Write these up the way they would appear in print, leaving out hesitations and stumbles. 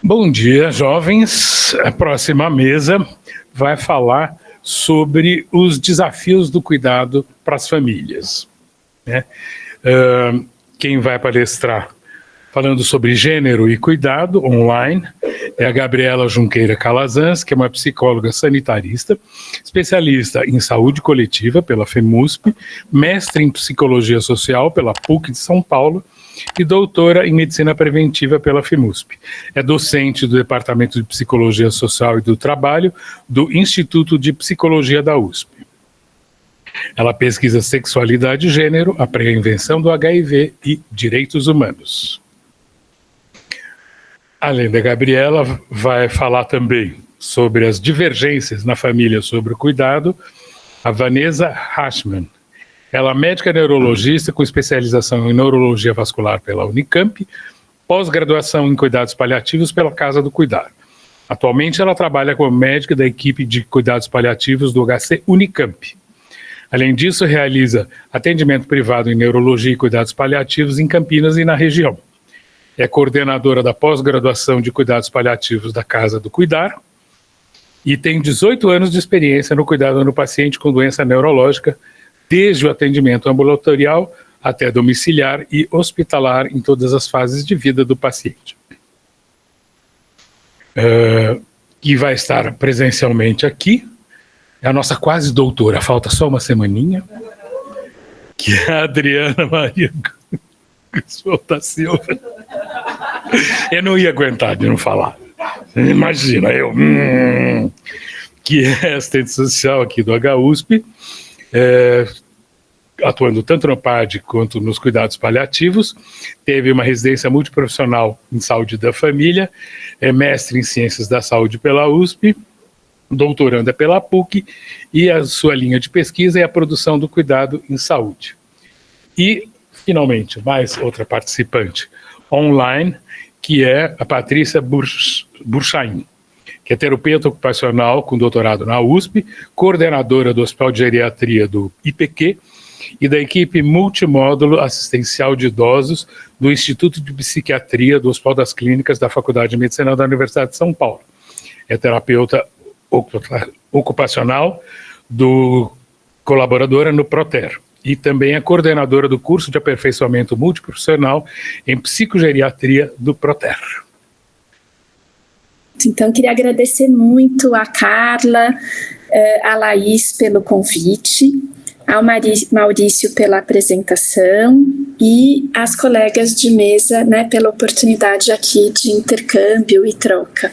Bom dia, jovens. A próxima mesa vai falar sobre os desafios do cuidado para as famílias, né? Quem vai palestrar falando sobre gênero e cuidado online é a Gabriela Junqueira Calazans, que é uma psicóloga sanitarista, especialista em saúde coletiva pela FEMUSP, mestre em psicologia social pela PUC de São Paulo e doutora em medicina preventiva pela FEMUSP. É docente do Departamento de Psicologia Social e do Trabalho do Instituto de Psicologia da USP. Ela pesquisa sexualidade e gênero, a prevenção do HIV e direitos humanos. Além da Gabriela, vai falar também sobre as divergências na família sobre o cuidado, a Vanessa Hashman. Ela é médica neurologista com especialização em neurologia vascular pela Unicamp, pós-graduação em cuidados paliativos pela Casa do Cuidar. Atualmente ela trabalha como médica da equipe de cuidados paliativos do HC Unicamp. Além disso, realiza atendimento privado em neurologia e cuidados paliativos em Campinas e na região. É coordenadora da pós-graduação de cuidados paliativos da Casa do Cuidar e tem 18 anos de experiência no cuidado no paciente com doença neurológica, desde o atendimento ambulatorial até domiciliar e hospitalar em todas as fases de vida do paciente. Que vai estar presencialmente aqui, é a nossa quase doutora, falta só uma semaninha, que é a Adriana Maria Guzmão da Silva. Eu não ia aguentar de não falar. Imagina, que é assistente social aqui do HUSP, atuando tanto no PAD quanto nos cuidados paliativos, teve uma residência multiprofissional em saúde da família, é mestre em ciências da saúde pela USP, doutoranda pela PUC, e a sua linha de pesquisa é a produção do cuidado em saúde. E, finalmente, mais outra participante online, que é a Patrícia Burchain, que é terapeuta ocupacional com doutorado na USP, coordenadora do Hospital de Geriatria do IPQ e da equipe multimódulo assistencial de idosos do Instituto de Psiquiatria do Hospital das Clínicas da Faculdade de Medicina da Universidade de São Paulo. É terapeuta ocupacional colaboradora no Proter. E também é coordenadora do curso de aperfeiçoamento multiprofissional em psicogeriatria do Proter. Então, queria agradecer muito a Carla, a Laís pelo convite, ao Maurício pela apresentação e às colegas de mesa, né, pela oportunidade aqui de intercâmbio e troca.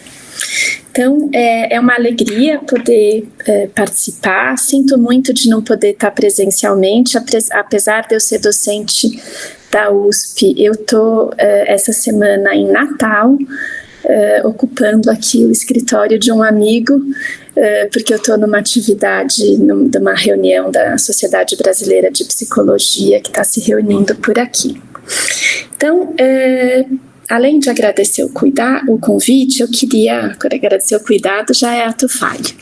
Então, é uma alegria poder participar. Sinto muito de não poder estar presencialmente, apesar de eu ser docente da USP. Eu estou essa semana em Natal, ocupando aqui o escritório de um amigo, porque eu estou numa atividade, numa reunião da Sociedade Brasileira de Psicologia, que está se reunindo por aqui. Então, além de agradecer o convite, eu queria agradecer o cuidado, já é ato falho.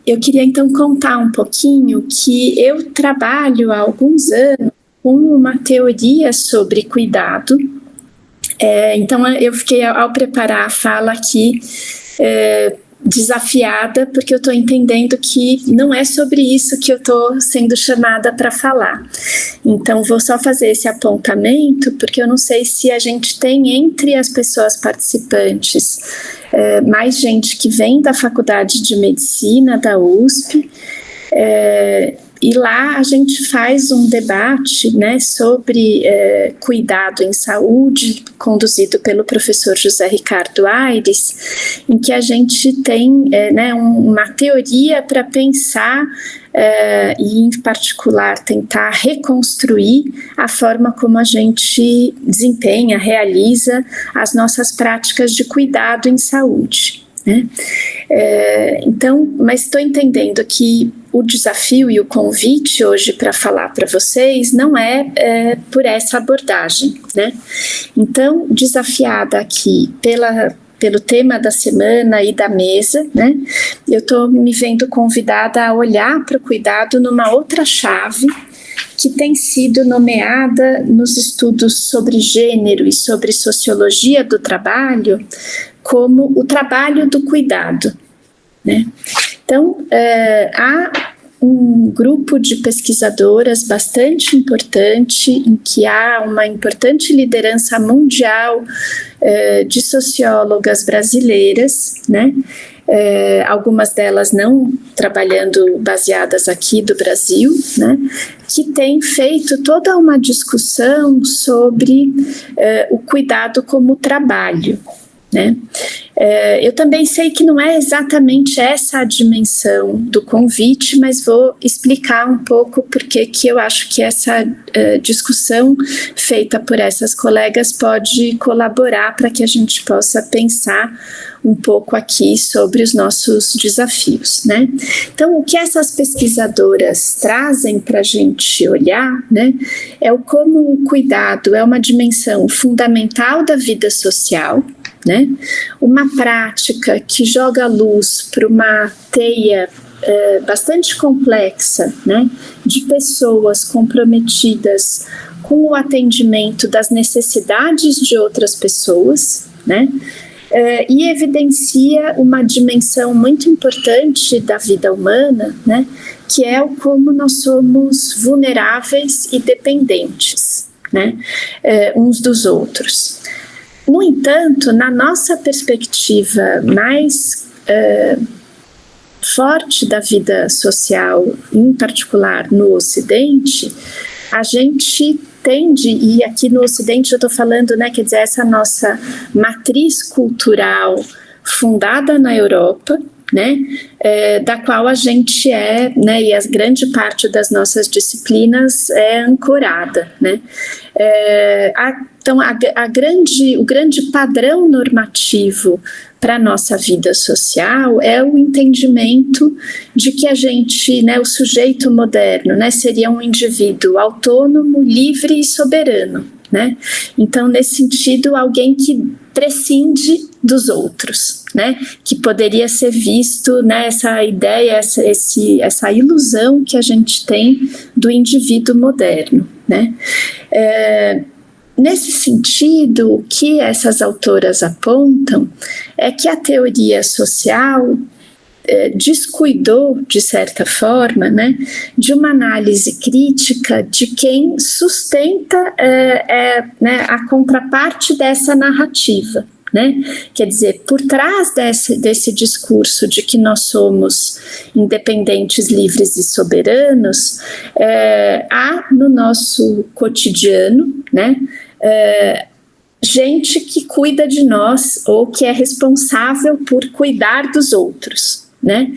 Eu queria então contar um pouquinho que eu trabalho há alguns anos com uma teoria sobre cuidado. Então eu fiquei, ao preparar a fala aqui, desafiada, porque eu estou entendendo que não é sobre isso que eu estou sendo chamada para falar. Então, vou só fazer esse apontamento, porque eu não sei se a gente tem entre as pessoas participantes mais gente que vem da Faculdade de Medicina da USP, e lá a gente faz um debate, né, sobre cuidado em saúde, conduzido pelo professor José Ricardo Aires, em que a gente tem né, uma teoria para pensar e, em particular, tentar reconstruir a forma como a gente desempenha, realiza as nossas práticas de cuidado em saúde. Né? Então, mas estou entendendo que o desafio e o convite hoje para falar para vocês não é por essa abordagem, né? Então, desafiada aqui pelo tema da semana e da mesa, né? Eu estou me vendo convidada a olhar para o cuidado numa outra chave, que tem sido nomeada nos estudos sobre gênero e sobre sociologia do trabalho como o trabalho do cuidado, né? Então, há um grupo de pesquisadoras bastante importante, em que há uma importante liderança mundial de sociólogas brasileiras, né? Algumas delas não trabalhando baseadas aqui do Brasil, né? Que tem feito toda uma discussão sobre o cuidado como trabalho, né? Eu também sei que não é exatamente essa a dimensão do convite, mas vou explicar um pouco porque que eu acho que essa discussão feita por essas colegas pode colaborar para que a gente possa pensar um pouco aqui sobre os nossos desafios, né? Então, o que essas pesquisadoras trazem para a gente olhar, né, é como o cuidado é uma dimensão fundamental da vida social, né? Uma prática que joga luz para uma teia bastante complexa, né, de pessoas comprometidas com o atendimento das necessidades de outras pessoas, né? E evidencia uma dimensão muito importante da vida humana, né, que é o como nós somos vulneráveis e dependentes, né, uns dos outros. No entanto, na nossa perspectiva mais forte da vida social, em particular no Ocidente, a gente tende, e aqui no Ocidente eu estou falando, né, quer dizer, essa nossa matriz cultural fundada na Europa, né, da qual a gente né, e a grande parte das nossas disciplinas é ancorada, né. Então, o grande padrão normativo para a nossa vida social é o entendimento de que a gente, né, o sujeito moderno, né, seria um indivíduo autônomo, livre e soberano, né? Então, nesse sentido, alguém que prescinde dos outros, né? Que poderia ser visto, né, essa ideia, essa ilusão que a gente tem do indivíduo moderno, né? Nesse sentido, o que essas autoras apontam é que a teoria social descuidou, de certa forma, né, de uma análise crítica de quem sustenta né, a contraparte dessa narrativa. Né? Quer dizer, por trás desse discurso de que nós somos independentes, livres e soberanos, há no nosso cotidiano, né, gente que cuida de nós ou que é responsável por cuidar dos outros, né?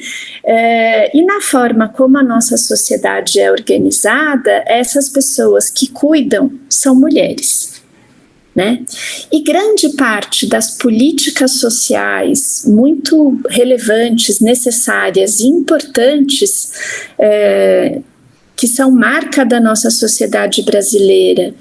E na forma como a nossa sociedade é organizada, essas pessoas que cuidam são mulheres. Né? E grande parte das políticas sociais muito relevantes, necessárias e importantes que são marca da nossa sociedade brasileira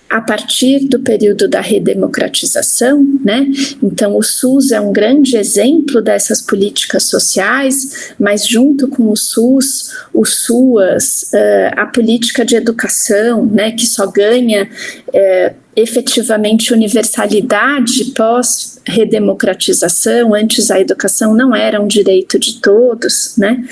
a partir do período da redemocratização, né? Então o SUS é um grande exemplo dessas políticas sociais, mas junto com o SUS, o SUAS, a política de educação, né, que só ganha efetivamente universalidade pós-redemocratização. Antes a educação não era um direito de todos, né?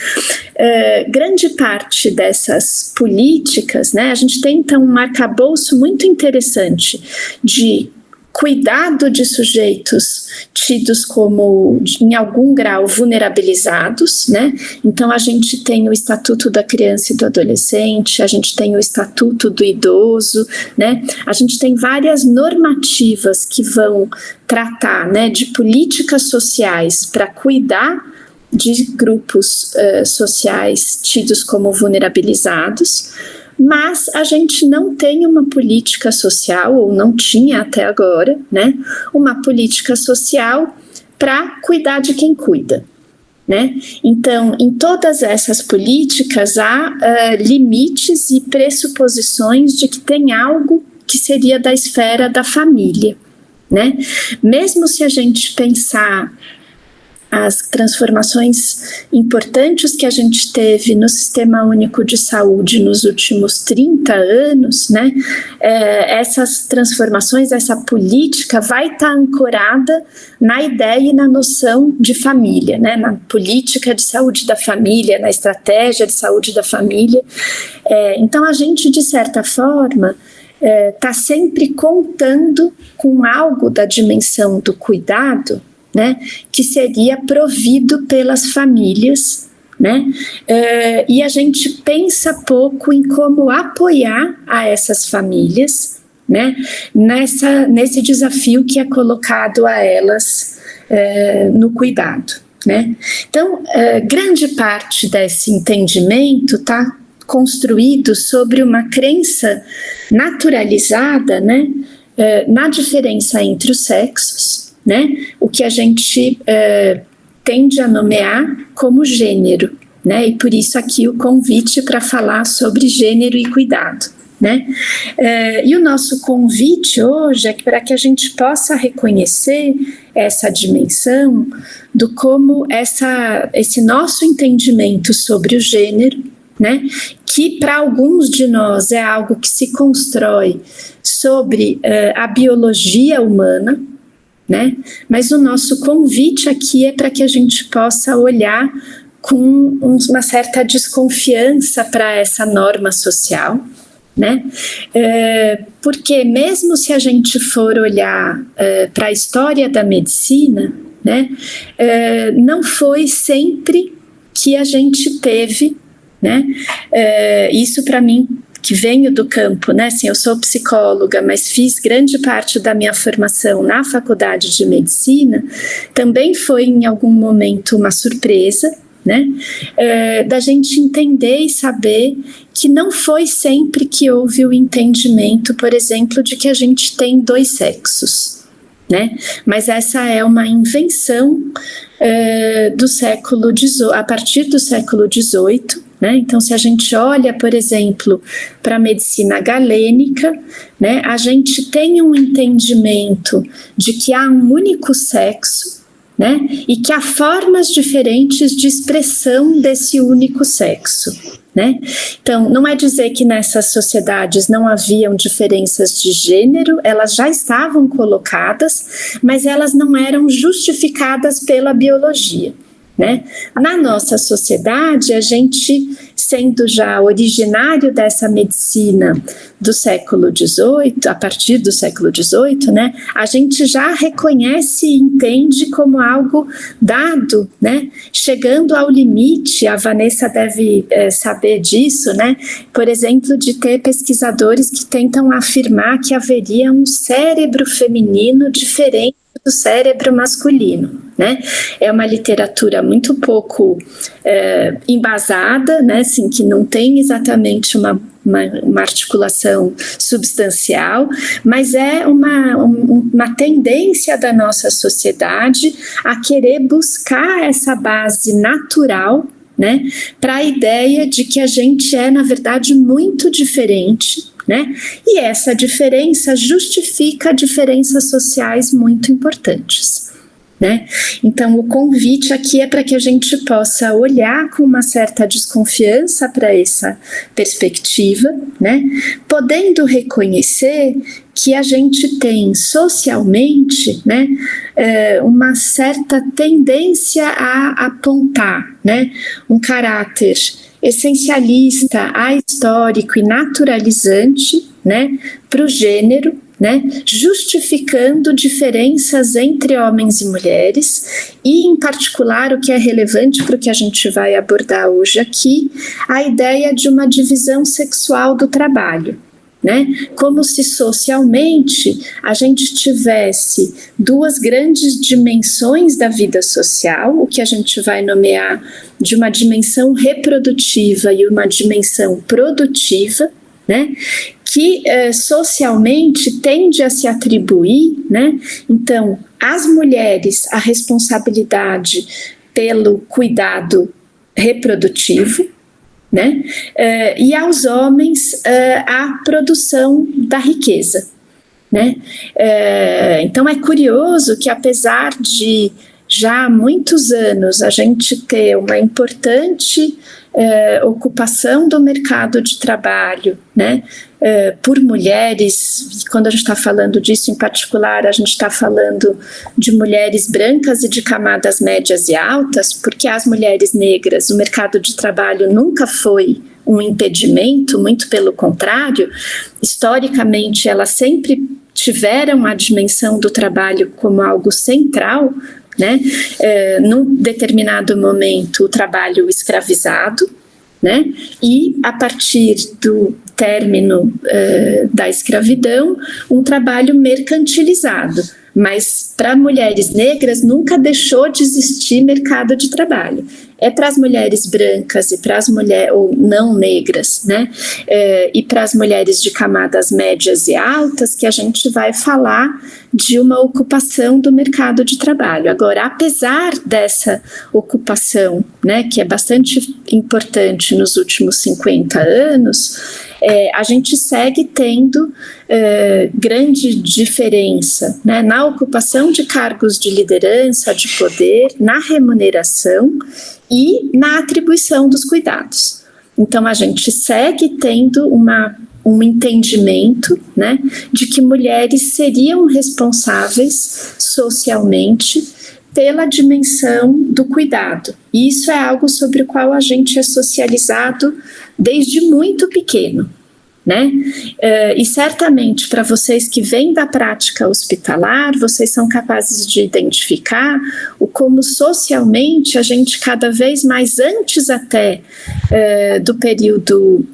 Grande parte dessas políticas, né, a gente tem então um arcabouço muito interessante de cuidado de sujeitos tidos como, em algum grau, vulnerabilizados, né? Então, a gente tem o Estatuto da Criança e do Adolescente, a gente tem o Estatuto do Idoso, né? A gente tem várias normativas que vão tratar, né, de políticas sociais para cuidar de grupos sociais tidos como vulnerabilizados, mas a gente não tem uma política social, ou não tinha até agora, né, uma política social para cuidar de quem cuida, né? Então, em todas essas políticas há limites e pressuposições de que tem algo que seria da esfera da família, né? Mesmo se a gente pensar as transformações importantes que a gente teve no Sistema Único de Saúde nos últimos 30 anos, né, essas transformações, essa política vai estar ancorada na ideia e na noção de família, né, na política de saúde da família, na estratégia de saúde da família. Então, a gente, de certa forma, está sempre contando com algo da dimensão do cuidado, né, que seria provido pelas famílias, né, e a gente pensa pouco em como apoiar a essas famílias, né, nesse desafio que é colocado a elas no cuidado, né. Então, grande parte desse entendimento está construído sobre uma crença naturalizada, né, na diferença entre os sexos, né, o que a gente tende a nomear como gênero, né, e por isso aqui o convite para falar sobre gênero e cuidado, né. E o nosso convite hoje é para que a gente possa reconhecer essa dimensão do como esse nosso entendimento sobre o gênero, né, que para alguns de nós é algo que se constrói sobre a biologia humana, né, mas o nosso convite aqui é para que a gente possa olhar com uma certa desconfiança para essa norma social, né, porque mesmo se a gente for olhar para a história da medicina, né, não foi sempre que a gente teve, né? Isso para mim, que venho do campo, né? Assim, eu sou psicóloga, mas fiz grande parte da minha formação na faculdade de medicina, também foi em algum momento uma surpresa, né? Da gente entender e saber que não foi sempre que houve o entendimento, por exemplo, de que a gente tem 2 sexos, né? Mas essa é uma invenção do século XVIII, a partir do século XVIII, né? Então, se a gente olha, por exemplo, para a medicina galênica, né, a gente tem um entendimento de que há um único sexo, né, e que há formas diferentes de expressão desse único sexo, né? Então, não é dizer que nessas sociedades não haviam diferenças de gênero, elas já estavam colocadas, mas elas não eram justificadas pela biologia, né? Na nossa sociedade, a gente, sendo já originário dessa medicina do século XVIII, a partir do século XVIII, né, a gente já reconhece e entende como algo dado, né, chegando ao limite. A Vanessa deve saber disso, né, por exemplo, de ter pesquisadores que tentam afirmar que haveria um cérebro feminino diferente do cérebro masculino, né? É uma literatura muito pouco embasada, né? Assim, que não tem exatamente uma articulação substancial, mas é uma tendência da nossa sociedade a querer buscar essa base natural, né, para a ideia de que a gente é, na verdade, muito diferente, né? E essa diferença justifica diferenças sociais muito importantes, né? Então, o convite aqui é para que a gente possa olhar com uma certa desconfiança para essa perspectiva, né? Podendo reconhecer que a gente tem socialmente, né, uma certa tendência a apontar, né, um caráter essencialista, ahistórico e naturalizante, né, para o gênero, né, justificando diferenças entre homens e mulheres e, em particular, o que é relevante para o que a gente vai abordar hoje aqui, a ideia de uma divisão sexual do trabalho, né, como se socialmente a gente tivesse 2 grandes dimensões da vida social, o que a gente vai nomear de uma dimensão reprodutiva e uma dimensão produtiva, né, que socialmente tende a se atribuir, né, então, às mulheres a responsabilidade pelo cuidado reprodutivo, né, e aos homens a produção da riqueza, né. Então é curioso que, apesar de já há muitos anos a gente ter uma importante ocupação do mercado de trabalho, né, por mulheres. Quando a gente está falando disso em particular, a gente está falando de mulheres brancas e de camadas médias e altas, porque as mulheres negras, o mercado de trabalho nunca foi um impedimento, muito pelo contrário, historicamente elas sempre tiveram a dimensão do trabalho como algo central, né? Num determinado momento o trabalho escravizado, né? E a partir do término da escravidão, um trabalho mercantilizado. Mas para mulheres negras nunca deixou de existir mercado de trabalho. É para as mulheres brancas e para as mulheres ou não negras, né? E para as mulheres de camadas médias e altas que a gente vai falar de uma ocupação do mercado de trabalho. Agora, apesar dessa ocupação, né, que é bastante importante nos últimos 50 anos, a gente segue tendo grande diferença, né, na ocupação de cargos de liderança, de poder, na remuneração e na atribuição dos cuidados. Então, a gente segue tendo um entendimento, né, de que mulheres seriam responsáveis socialmente pela dimensão do cuidado. E isso é algo sobre o qual a gente é socializado desde muito pequeno, né? E certamente para vocês que vêm da prática hospitalar, vocês são capazes de identificar o como socialmente a gente cada vez mais, antes até do período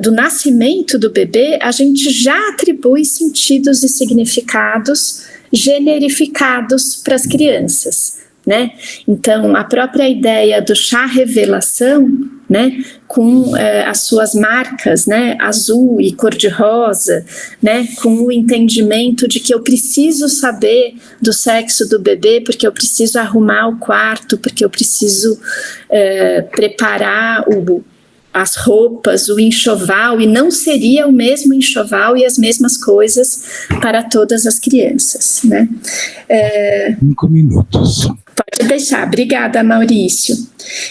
do nascimento do bebê, a gente já atribui sentidos e significados generificados para as crianças, né? Então, a própria ideia do chá revelação, né, com as suas marcas, né, azul e cor-de-rosa, né, com o entendimento de que eu preciso saber do sexo do bebê, porque eu preciso arrumar o quarto, porque eu preciso preparar as roupas, o enxoval, e não seria o mesmo enxoval e as mesmas coisas para todas as crianças, né? 5 minutos. Pode deixar, obrigada, Maurício.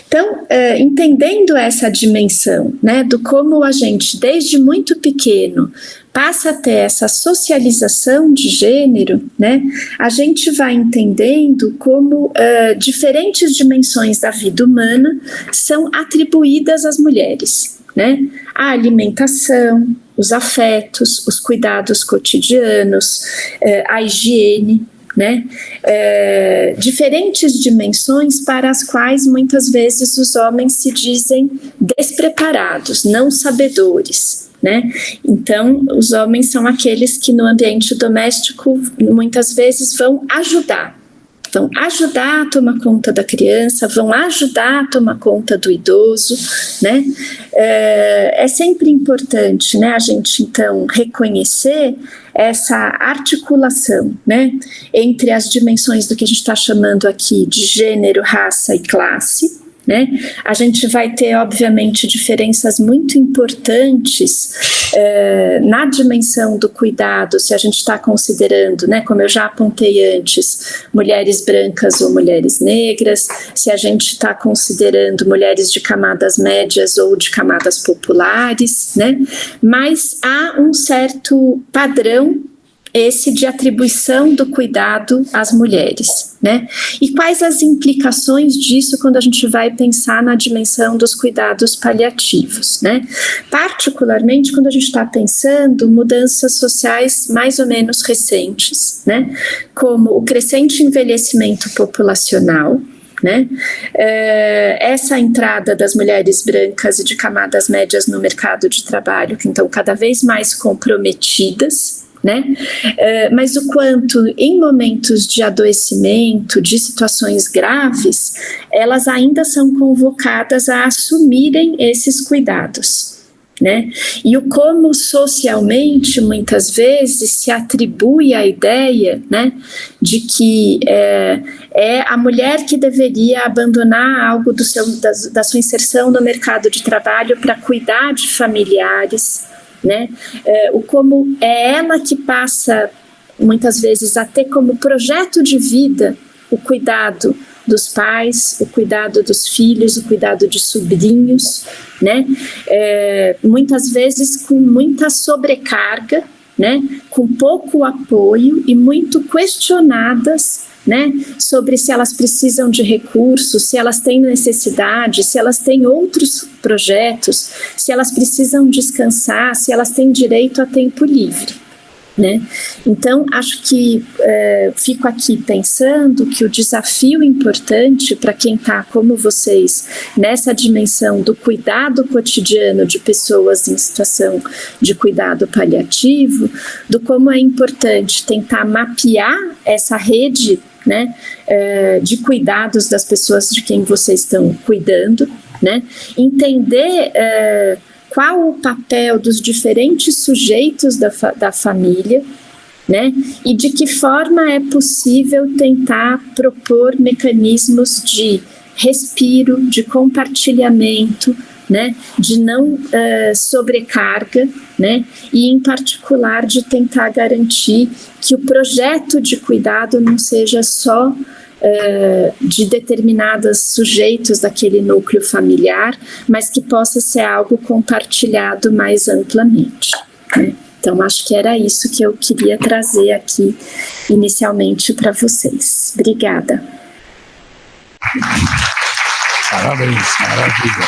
Então, entendendo essa dimensão, né, do como a gente, desde muito pequeno, passa a ter essa socialização de gênero, né, a gente vai entendendo como diferentes dimensões da vida humana são atribuídas às mulheres, né? A alimentação, os afetos, os cuidados cotidianos, a higiene, né? Diferentes dimensões para as quais muitas vezes os homens se dizem despreparados, não sabedores, né? Então, os homens são aqueles que no ambiente doméstico muitas vezes vão ajudar a tomar conta da criança, vão ajudar a tomar conta do idoso, né? É sempre importante, né, a gente então reconhecer essa articulação, né, entre as dimensões do que a gente está chamando aqui de gênero, raça e classe, né? A gente vai ter, obviamente, diferenças muito importantes na dimensão do cuidado, se a gente está considerando, né, como eu já apontei antes, mulheres brancas ou mulheres negras, se a gente está considerando mulheres de camadas médias ou de camadas populares, né? Mas há um certo padrão esse de atribuição do cuidado às mulheres, né? E quais as implicações disso quando a gente vai pensar na dimensão dos cuidados paliativos, né? Particularmente quando a gente está pensando mudanças sociais mais ou menos recentes, né? Como o crescente envelhecimento populacional, né? Essa entrada das mulheres brancas e de camadas médias no mercado de trabalho, que então cada vez mais comprometidas, né? Mas o quanto em momentos de adoecimento, de situações graves, elas ainda são convocadas a assumirem esses cuidados, né? E o como socialmente muitas vezes se atribui a ideia, né, de que é a mulher que deveria abandonar algo da sua inserção no mercado de trabalho para cuidar de familiares, né? O como é ela que passa muitas vezes a ter como projeto de vida o cuidado dos pais, o cuidado dos filhos, o cuidado de sobrinhos, né? Muitas vezes com muita sobrecarga, né? Com pouco apoio e muito questionadas, né? Sobre se elas precisam de recursos, se elas têm necessidade, se elas têm outros projetos, se elas precisam descansar, se elas têm direito a tempo livre, né? Então, acho que fico aqui pensando que o desafio importante para quem está, como vocês, nessa dimensão do cuidado cotidiano de pessoas em situação de cuidado paliativo, do como é importante tentar mapear essa rede, né, de cuidados das pessoas de quem vocês estão cuidando, né, entender qual o papel dos diferentes sujeitos da família, né, e de que forma é possível tentar propor mecanismos de respiro, de compartilhamento, né, de não sobrecarga, né, e em particular de tentar garantir que o projeto de cuidado não seja só de determinados sujeitos daquele núcleo familiar, mas que possa ser algo compartilhado mais amplamente, né? Então, acho que era isso que eu queria trazer aqui inicialmente para vocês. Obrigada. Parabéns, maravilha.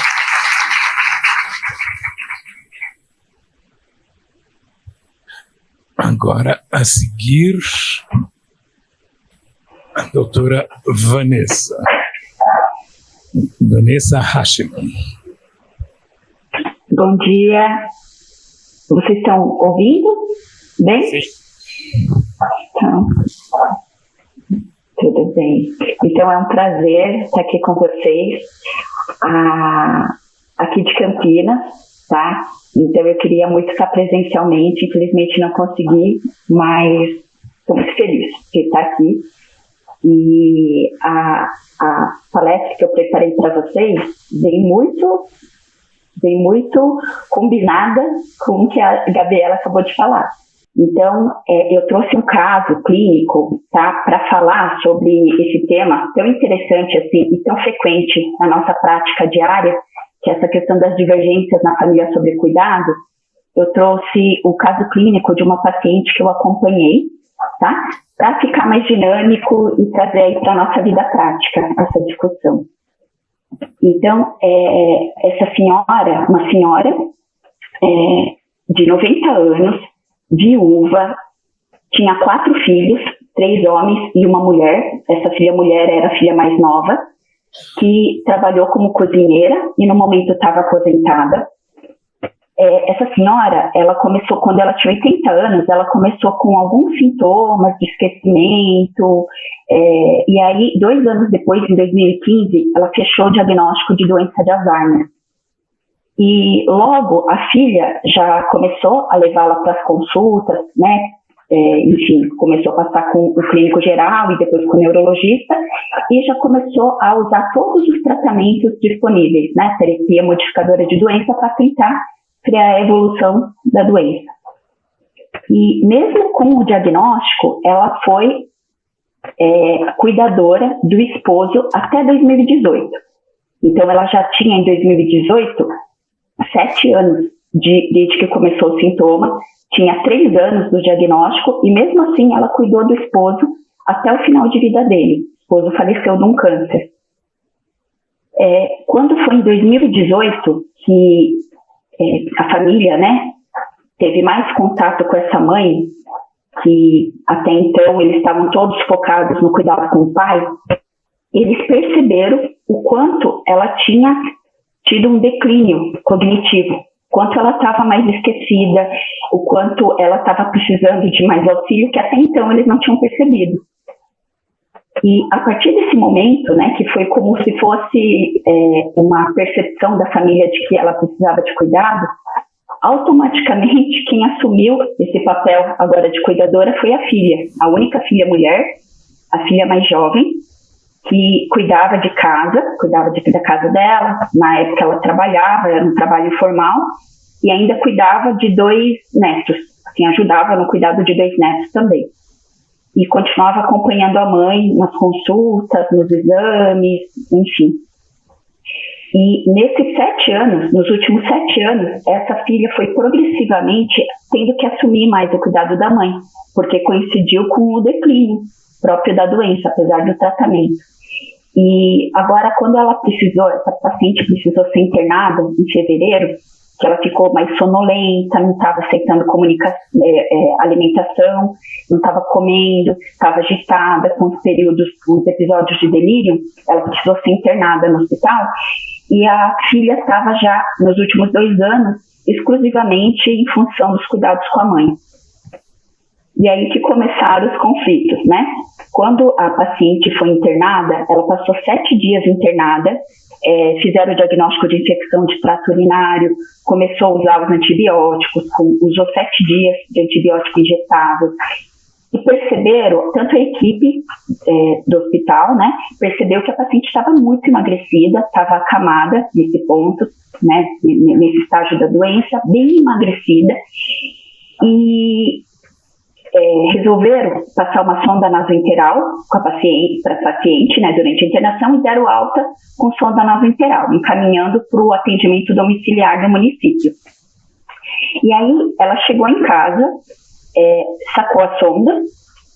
Agora, a seguir, a doutora Vanessa Hashman. Bom dia. Vocês estão ouvindo bem? Sim. Então, tudo bem. Então, é um prazer estar aqui com vocês, aqui de Campinas, tá? Então, eu queria muito estar presencialmente, infelizmente não consegui, mas estou muito feliz de estar aqui. E a palestra que eu preparei para vocês vem muito combinada com o que a Gabriela acabou de falar. Então, eu trouxe um caso clínico, tá, para falar sobre esse tema tão interessante assim, e tão frequente na nossa prática diária, que é essa questão das divergências na família sobre cuidado. Eu trouxe o caso clínico de uma paciente que eu acompanhei, tá, para ficar mais dinâmico e trazer aí para a nossa vida prática essa discussão. Então, essa senhora, uma senhora de 90 anos, viúva, tinha 4 filhos, 3 homens e uma mulher. Essa filha mulher era a filha mais nova, que trabalhou como cozinheira e no momento estava aposentada. Essa senhora, ela começou, quando ela tinha 80 anos, ela começou com alguns sintomas de esquecimento, e aí, 2 anos depois, em 2015, ela fechou o diagnóstico de doença de Alzheimer. E logo, a filha já começou a levá-la para as consultas, né? Enfim, começou a passar com o clínico geral e depois com o neurologista, e já começou a usar todos os tratamentos disponíveis, né? Terapia modificadora de doença para tentar frear a evolução da doença. E mesmo com o diagnóstico, ela foi cuidadora do esposo até 2018. Então, ela já tinha em 2018 7 anos desde que começou o sintoma, tinha 3 anos do diagnóstico e mesmo assim ela cuidou do esposo até o final de vida dele. O esposo faleceu de um câncer. Quando foi em 2018 que a família, né, teve mais contato com essa mãe, que até então eles estavam todos focados no cuidado com o pai, eles perceberam o quanto ela tinha tido um declínio cognitivo, quanto ela estava mais esquecida, o quanto ela estava precisando de mais auxílio, que até então eles não tinham percebido. E a partir desse momento, né, que foi como se fosse uma percepção da família de que ela precisava de cuidado, automaticamente quem assumiu esse papel agora de cuidadora foi a filha, a única filha mulher, a filha mais jovem, que cuidava de casa, da casa dela. Na época ela trabalhava, era um trabalho informal, e ainda cuidava de 2 netos, assim, ajudava no cuidado de 2 netos também. e continuava acompanhando a mãe nas consultas, nos exames, enfim. E nesses 7 anos, nos últimos 7 anos, essa filha foi progressivamente tendo que assumir mais o cuidado da mãe, porque coincidiu com o declínio próprio da doença, apesar do tratamento. E agora, quando essa paciente precisou ser internada em fevereiro, que ela ficou mais sonolenta, não estava aceitando alimentação, não estava comendo, estava agitada, com os episódios de delírio, ela precisou ser internada no hospital, e a filha estava já, nos últimos 2 anos, exclusivamente em função dos cuidados com a mãe. E aí que começaram os conflitos, né? Quando a paciente foi internada, ela passou 7 dias internada, fizeram o diagnóstico de infecção de trato urinário, começou a usar os antibióticos, usou 7 dias de antibiótico injetável, e perceberam, tanto a equipe do hospital, né, percebeu que a paciente estava muito emagrecida, estava acamada nesse ponto, né, nesse estágio da doença, bem emagrecida, e resolveram passar uma sonda nasointeral para a paciente, né, durante a internação, e deram alta com sonda nasointeral, encaminhando para o atendimento domiciliar do município. E aí ela chegou em casa, sacou a sonda,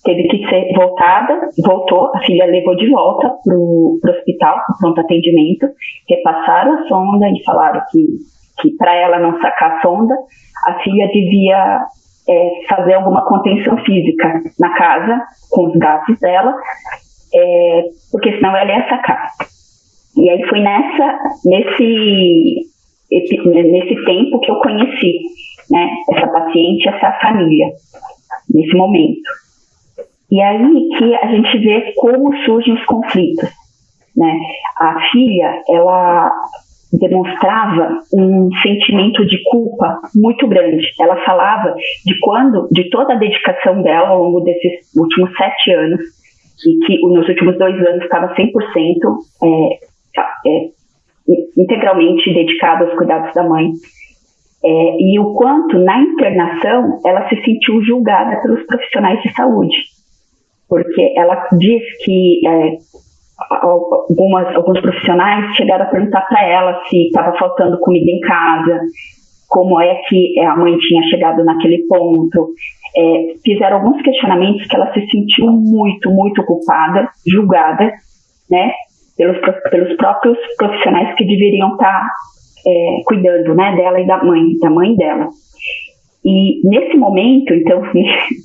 teve que ser voltou, a filha levou de volta para o hospital, para o pronto atendimento, repassaram a sonda e falaram que para ela não sacar a sonda, a filha devia fazer alguma contenção física na casa, com os gases dela, porque senão ela ia sacar. E aí foi nesse tempo que eu conheci, né, essa paciente, essa família, nesse momento. E aí que a gente vê como surgem os conflitos, né? A filha, ela demonstrava um sentimento de culpa muito grande. Ela falava de toda a dedicação dela ao longo desses últimos 7 anos, e que nos últimos 2 anos estava 100% integralmente dedicada aos cuidados da mãe. E o quanto, na internação, ela se sentiu julgada pelos profissionais de saúde, porque ela diz que alguns profissionais chegaram a perguntar para ela se estava faltando comida em casa, como é que a mãe tinha chegado naquele ponto. Fizeram alguns questionamentos que ela se sentiu muito, muito culpada, julgada, né, pelos próprios profissionais que deveriam estar cuidando, né, dela e da mãe dela. E nesse momento, então,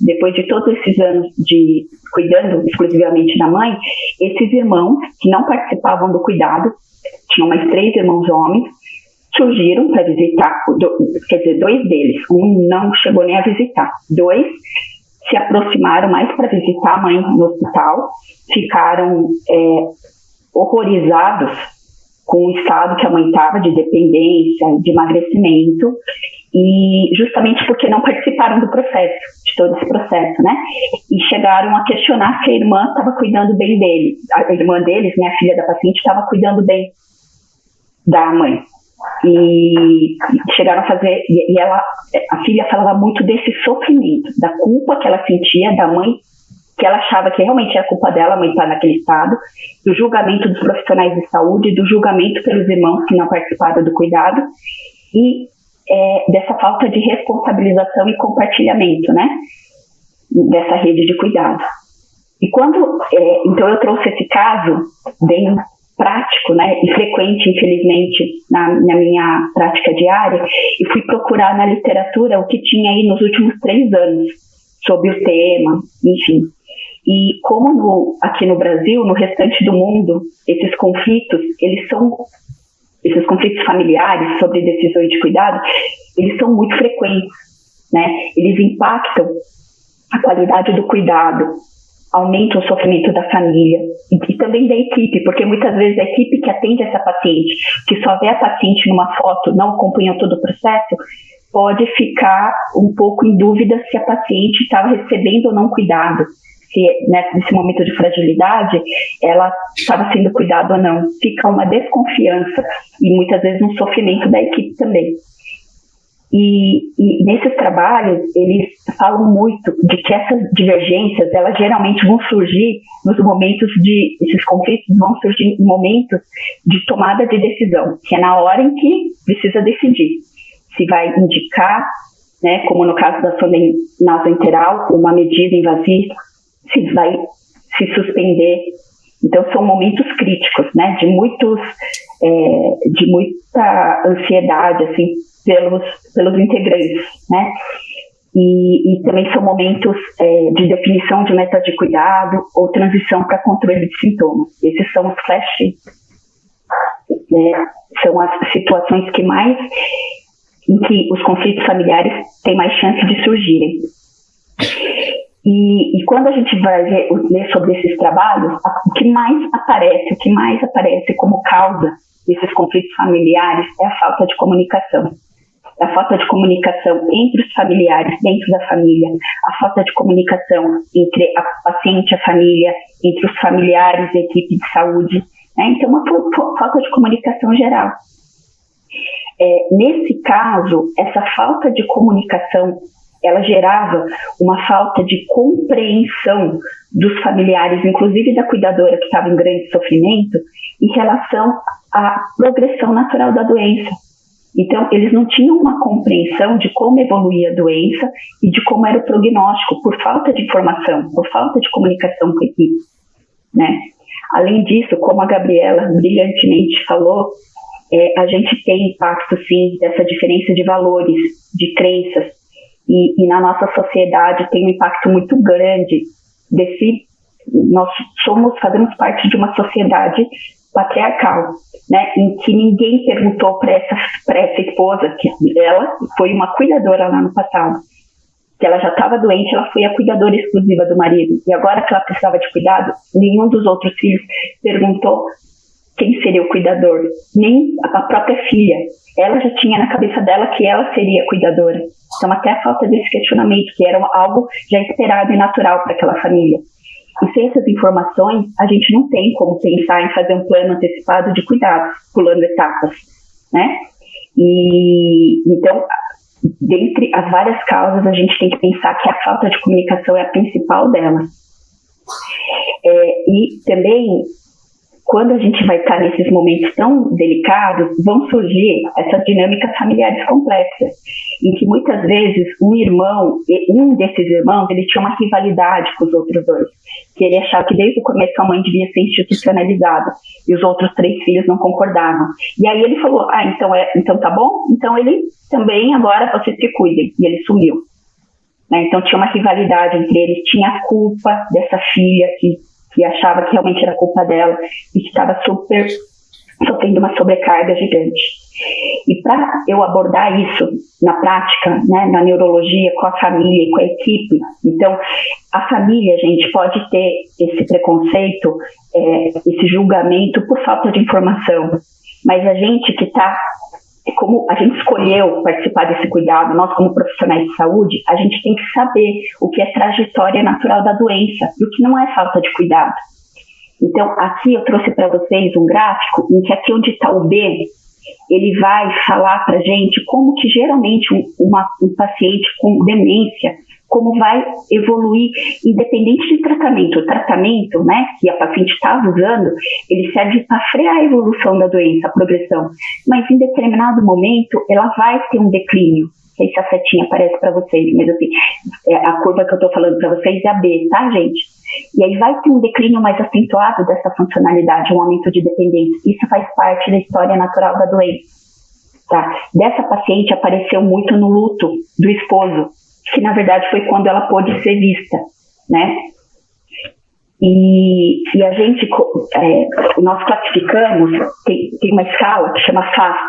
depois de todos esses anos de cuidando exclusivamente da mãe, esses irmãos que não participavam do cuidado, tinham mais 3 irmãos homens, surgiram para visitar, quer dizer, 2 deles, um não chegou nem a visitar, 2 se aproximaram mais para visitar a mãe no hospital, ficaram horrorizados com o estado que a mãe estava de dependência, de emagrecimento, e justamente porque não participaram do processo, de todo esse processo, né? E chegaram a questionar se a irmã estava cuidando bem dele. A irmã deles, né, a filha da paciente, estava cuidando bem da mãe. E chegaram a fazer... a filha falava muito desse sofrimento, da culpa que ela sentia da mãe, que ela achava que realmente era culpa dela, a mãe estar naquele estado, do julgamento dos profissionais de saúde, do julgamento pelos irmãos que não participaram do cuidado, e dessa falta de responsabilização e compartilhamento, né, dessa rede de cuidado. E então eu trouxe esse caso bem prático, né, e frequente, infelizmente, na minha prática diária, e fui procurar na literatura o que tinha aí nos últimos 3 anos sobre o tema, enfim. E como aqui no Brasil, no restante do mundo, esses conflitos familiares sobre decisões de cuidado, eles são muito frequentes, né? Eles impactam a qualidade do cuidado, aumentam o sofrimento da família e também da equipe, porque muitas vezes a equipe que atende essa paciente, que só vê a paciente numa foto, não acompanha todo o processo, pode ficar um pouco em dúvida se a paciente estava recebendo ou não cuidado, se nesse momento de fragilidade ela estava sendo cuidada ou não. Fica uma desconfiança e muitas vezes um sofrimento da equipe também. E nesses trabalhos, eles falam muito de que essas divergências, elas geralmente vão surgir esses conflitos vão surgir em momentos de tomada de decisão, que é na hora em que precisa decidir se vai indicar, né, como no caso da sonda nasoenteral, uma medida invasiva, se vai se suspender. Então, são momentos críticos, né, de muita ansiedade, assim, pelos integrantes, né, e também são momentos de definição de metas de cuidado ou transição para controle de sintomas. Esses são os flash, são as situações em que os conflitos familiares têm mais chance de surgirem. E quando a gente vai ler sobre esses trabalhos, o que mais aparece como causa desses conflitos familiares é a falta de comunicação. A falta de comunicação entre os familiares, dentro da família, a falta de comunicação entre a paciente e a família, entre os familiares e a equipe de saúde, né? Então, uma falta de comunicação geral. Nesse caso, essa falta de comunicação, ela gerava uma falta de compreensão dos familiares, inclusive da cuidadora que estava em grande sofrimento, em relação à progressão natural da doença. Então, eles não tinham uma compreensão de como evoluía a doença e de como era o prognóstico, por falta de informação, por falta de comunicação com a equipe, né? Além disso, como a Gabriela brilhantemente falou, a gente tem impacto, sim, dessa diferença de valores, de crenças, e na nossa sociedade tem um impacto muito grande nós fazemos parte de uma sociedade patriarcal, né, em que ninguém perguntou para essa esposa, que ela foi uma cuidadora lá no passado, que ela já estava doente, ela foi a cuidadora exclusiva do marido, e agora que ela precisava de cuidado, nenhum dos outros filhos perguntou quem seria o cuidador, nem a própria filha. Ela já tinha na cabeça dela que ela seria a cuidadora. Então, até a falta desse questionamento, que era algo já esperado e natural para aquela família. E sem essas informações, a gente não tem como pensar em fazer um plano antecipado de cuidados, pulando etapas, né? E então, dentre as várias causas, a gente tem que pensar que a falta de comunicação é a principal delas. E também, quando a gente vai estar nesses momentos tão delicados, vão surgir essas dinâmicas familiares complexas, em que muitas vezes um desses irmãos, ele tinha uma rivalidade com os outros dois, que ele achava que desde o começo a mãe devia ser institucionalizada, e os outros 3 filhos não concordavam. E aí ele falou, então tá bom? Então ele também, agora vocês se cuidem, e ele sumiu. Né? Então tinha uma rivalidade entre eles, tinha a culpa dessa filha que achava que realmente era culpa dela e que estava sofrendo uma sobrecarga gigante. E para eu abordar isso na prática, né, na neurologia, com a família e com a equipe, então a família, gente, pode ter esse preconceito, esse julgamento por falta de informação, mas a gente que está, como a gente escolheu participar desse cuidado, nós como profissionais de saúde, a gente tem que saber o que é trajetória natural da doença e o que não é falta de cuidado. Então, aqui eu trouxe para vocês um gráfico em que aqui onde está o B, ele vai falar para a gente como que geralmente um paciente com demência, como vai evoluir independente de tratamento. O tratamento, né, que a paciente estava usando, ele serve para frear a evolução da doença, a progressão. Mas em determinado momento, ela vai ter um declínio. Não sei se a setinha aparece para vocês, mas assim, a curva que eu estou falando para vocês é a B, tá, gente? E aí vai ter um declínio mais acentuado dessa funcionalidade, um aumento de dependência. Isso faz parte da história natural da doença. Tá? Dessa paciente apareceu muito no luto do esposo, que na verdade foi quando ela pôde ser vista, né? E a gente, nós classificamos, tem uma escala que chama FAST,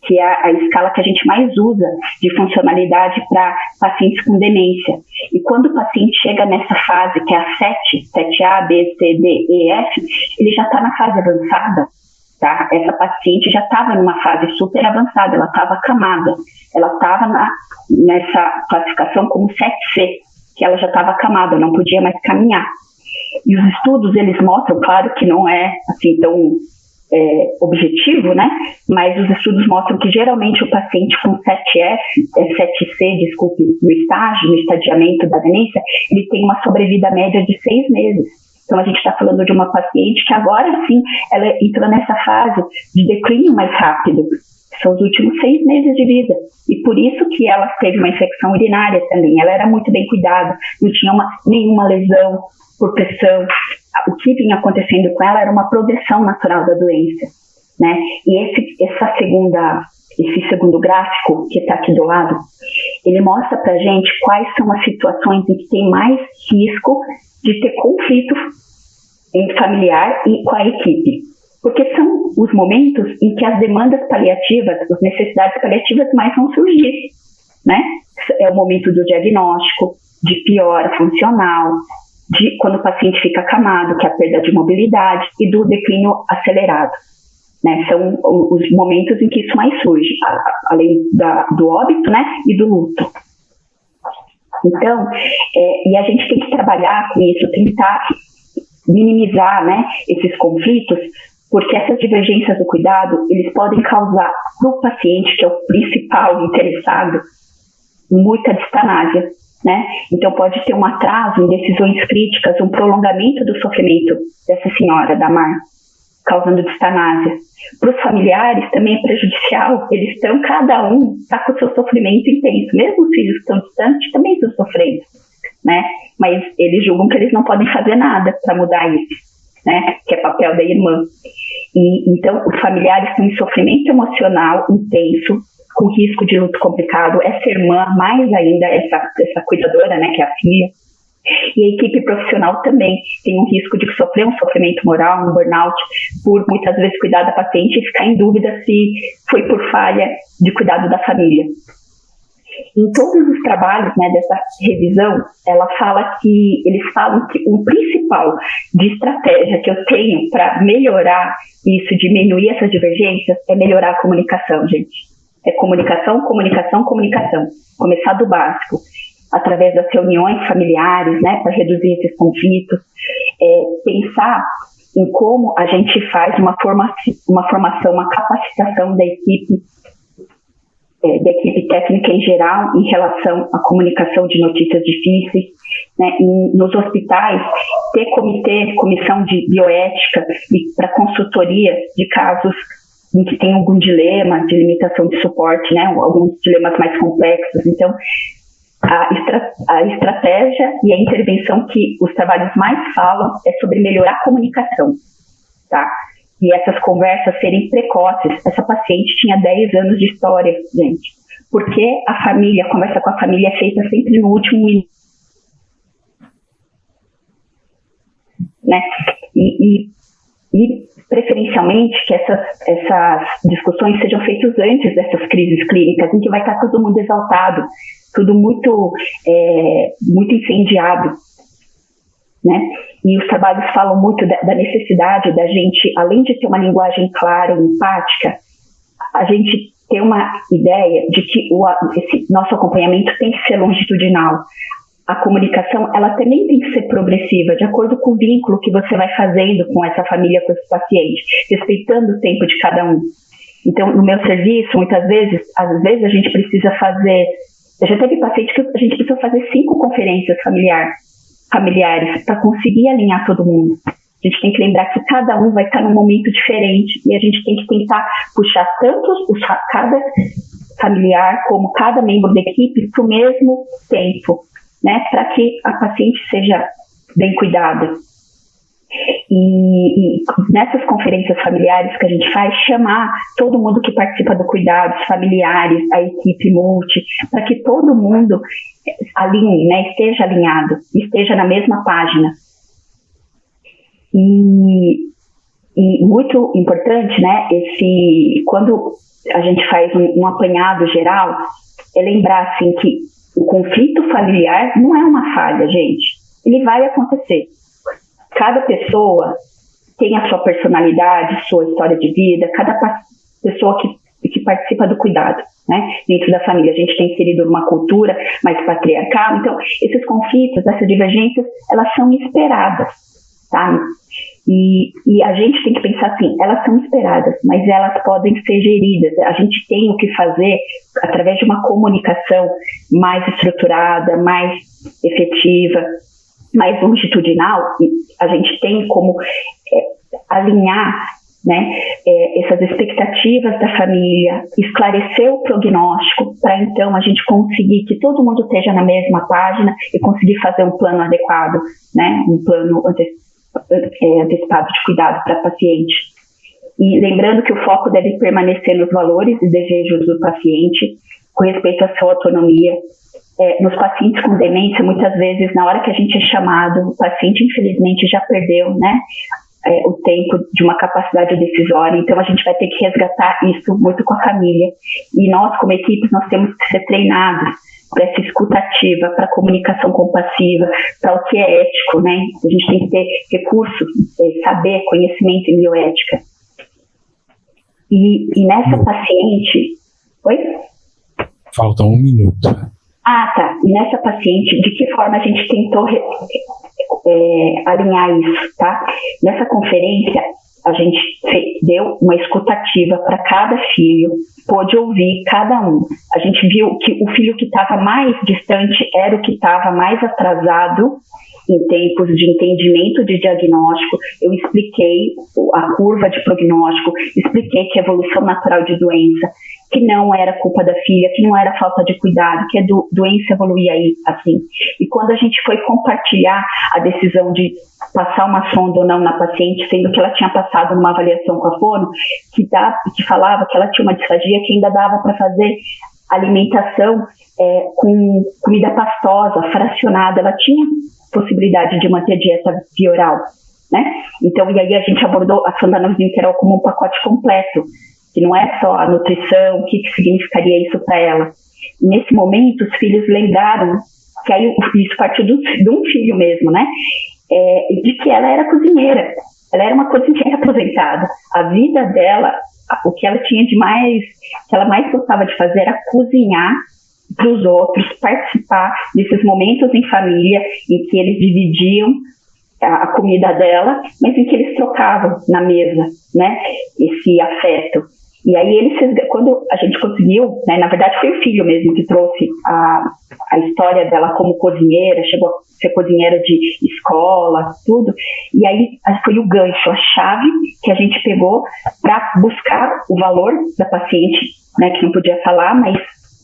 que é a escala que a gente mais usa de funcionalidade para pacientes com demência. E quando o paciente chega nessa fase, que é a 7A, B, C, D, E, F, ele já está na fase avançada, tá? Essa paciente já estava numa fase super avançada, ela estava acamada, ela estava nessa classificação como 7C, que ela já estava acamada, não podia mais caminhar. E os estudos, eles mostram, claro que não é assim tão objetivo, né? Mas os estudos mostram que geralmente o paciente com 7C, desculpe, no estadiamento da demência, ele tem uma sobrevida média de 6 meses. Então a gente está falando de uma paciente que agora sim, ela entrou nessa fase de declínio mais rápido. São os últimos 6 meses de vida. E por isso que ela teve uma infecção urinária também. Ela era muito bem cuidada, não tinha nenhuma lesão por pressão. O que vinha acontecendo com ela era uma progressão natural da doença, né? E esse segundo gráfico, que está aqui do lado, ele mostra para a gente quais são as situações em que tem mais risco de ter conflito familiar e com a equipe. Porque são os momentos em que as demandas paliativas, as necessidades paliativas mais vão surgir, né? É o momento do diagnóstico, de piora funcional, de quando o paciente fica acamado, que é a perda de mobilidade, e do declínio acelerado, né? São os momentos em que isso mais surge, além do óbito, né? E do luto. Então, e a gente tem que trabalhar com isso, tentar minimizar, né, esses conflitos, porque essas divergências do cuidado, eles podem causar para o paciente, que é o principal interessado, muita distanásia, né? Então pode ter um atraso em decisões críticas, um prolongamento do sofrimento dessa senhora, da Mar, causando distanásia. Para os familiares também é prejudicial, eles estão, cada um está com o seu sofrimento intenso, mesmo os filhos que estão distantes também estão sofrendo, né? Mas eles julgam que eles não podem fazer nada para mudar isso, né? Que é papel da irmã. E então os familiares estão em sofrimento emocional intenso, com risco de luto complicado. Essa irmã, mais ainda essa cuidadora, né, que é a filha. E a equipe profissional também tem um risco de sofrer um sofrimento moral, um burnout, por muitas vezes cuidar da paciente e ficar em dúvida se foi por falha de cuidado da família. Em todos os trabalhos, né, dessa revisão, eles falam que o principal de estratégia que eu tenho para melhorar isso, diminuir essas divergências, é melhorar a comunicação, gente. É comunicação, comunicação, comunicação. Começar do básico, através das reuniões familiares, né, para reduzir esses conflitos. Pensar em como a gente faz uma formação, uma capacitação da equipe técnica em geral em relação à comunicação de notícias difíceis, né? Nos hospitais, ter comissão de bioética e para consultoria de casos em que tem algum dilema de limitação de suporte, né? Alguns dilemas mais complexos. Então, a estratégia e a intervenção que os trabalhos mais falam é sobre melhorar a comunicação, tá? E essas conversas serem precoces. Essa paciente tinha 10 anos de história, gente. Porque a conversa com a família é feita sempre no último minuto, né? E preferencialmente que essas discussões sejam feitas antes dessas crises clínicas, em que vai estar todo mundo exaltado, tudo muito incendiado, né? E os trabalhos falam muito da necessidade da gente, além de ter uma linguagem clara e empática, a gente ter uma ideia de que esse nosso acompanhamento tem que ser longitudinal. A comunicação, ela também tem que ser progressiva, de acordo com o vínculo que você vai fazendo com essa família, com esse paciente, respeitando o tempo de cada um. Então, no meu serviço, muitas vezes, às vezes a gente precisa fazer... Eu já teve paciente que a gente precisa fazer 5 conferências familiares para conseguir alinhar todo mundo. A gente tem que lembrar que cada um vai estar num momento diferente e a gente tem que tentar puxar tanto cada familiar como cada membro da equipe para o mesmo tempo, né, para que a paciente seja bem cuidada. E nessas conferências familiares que a gente faz, chamar todo mundo que participa do cuidado, os familiares, a equipe multi, para que todo mundo alinhe, né, esteja alinhado, esteja na mesma página. E muito importante, né, quando a gente faz um apanhado geral, é lembrar assim, que o conflito familiar não é uma falha, gente. Ele vai acontecer. Cada pessoa tem a sua personalidade, sua história de vida, cada pessoa que participa do cuidado, né? Dentro da família, a gente tem inserido numa cultura mais patriarcal, então esses conflitos, essas divergências, elas são esperadas, tá? E a gente tem que pensar assim, elas são esperadas, mas elas podem ser geridas. A gente tem o que fazer através de uma comunicação mais estruturada, mais efetiva, mais longitudinal. A gente tem como alinhar, né, essas expectativas da família, esclarecer o prognóstico, para então a gente conseguir que todo mundo esteja na mesma página e conseguir fazer um plano adequado, né, um plano antecipado de cuidado para a paciente. E lembrando que o foco deve permanecer nos valores e desejos do paciente, com respeito à sua autonomia. Nos pacientes com demência, muitas vezes, na hora que a gente é chamado, o paciente, infelizmente, já perdeu, né, o tempo de uma capacidade decisória, então a gente vai ter que resgatar isso muito com a família. E nós, como equipe, nós temos que ser treinados para essa escuta ativa, para a comunicação compassiva, para o que é ético, né? A gente tem que ter recursos, saber, conhecimento em bioética. E nessa paciente... Oi? Falta 1 minuto. Ah, tá. E nessa paciente, de que forma a gente tentou alinhar isso, tá? Nessa conferência, a gente deu uma escutativa para cada filho, pôde ouvir cada um. A gente viu que o filho que estava mais distante era o que estava mais atrasado em tempos de entendimento de diagnóstico. Eu expliquei a curva de prognóstico, expliquei que a evolução natural de doença, que não era culpa da filha, que não era falta de cuidado, que a doença evoluía aí, assim. E quando a gente foi compartilhar a decisão de passar uma sonda ou não na paciente, sendo que ela tinha passado numa avaliação com a fono, que falava que ela tinha uma disfagia, que ainda dava para fazer alimentação com comida pastosa, fracionada, ela tinha possibilidade de manter a dieta via oral, né? Então, e aí a gente abordou a sonda nasointerol como um pacote completo, que não é só a nutrição, o que significaria isso para ela. Nesse momento, os filhos lembraram, que aí isso partiu de um filho mesmo, né? De que ela era cozinheira. Ela era uma cozinheira aposentada. A vida dela, o que ela tinha de mais, que ela mais gostava de fazer era cozinhar para os outros, participar desses momentos em família, em que eles dividiam a comida dela, mas em que eles trocavam na mesa, né? Esse afeto. E aí quando a gente conseguiu, né, na verdade foi o filho mesmo que trouxe a história dela como cozinheira, chegou a ser cozinheira de escola, tudo, e aí foi o gancho, a chave que a gente pegou para buscar o valor da paciente, né, que não podia falar, mas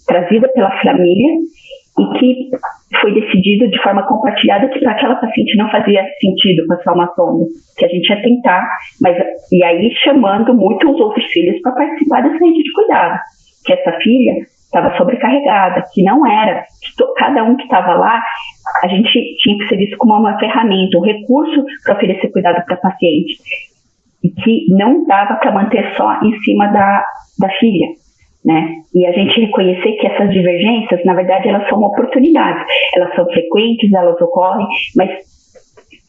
trazida pela família, e que foi decidido de forma compartilhada que para aquela paciente não fazia sentido passar uma sonda, que a gente ia tentar, e aí chamando muito os outros filhos para participar dessa rede de cuidado, que essa filha estava sobrecarregada, que não era, cada um que estava lá, a gente tinha que ser visto como uma ferramenta, um recurso para oferecer cuidado para a paciente, e que não dava para manter só em cima da filha, né? E a gente reconhecer que essas divergências, na verdade, elas são oportunidades, elas são frequentes, elas ocorrem, mas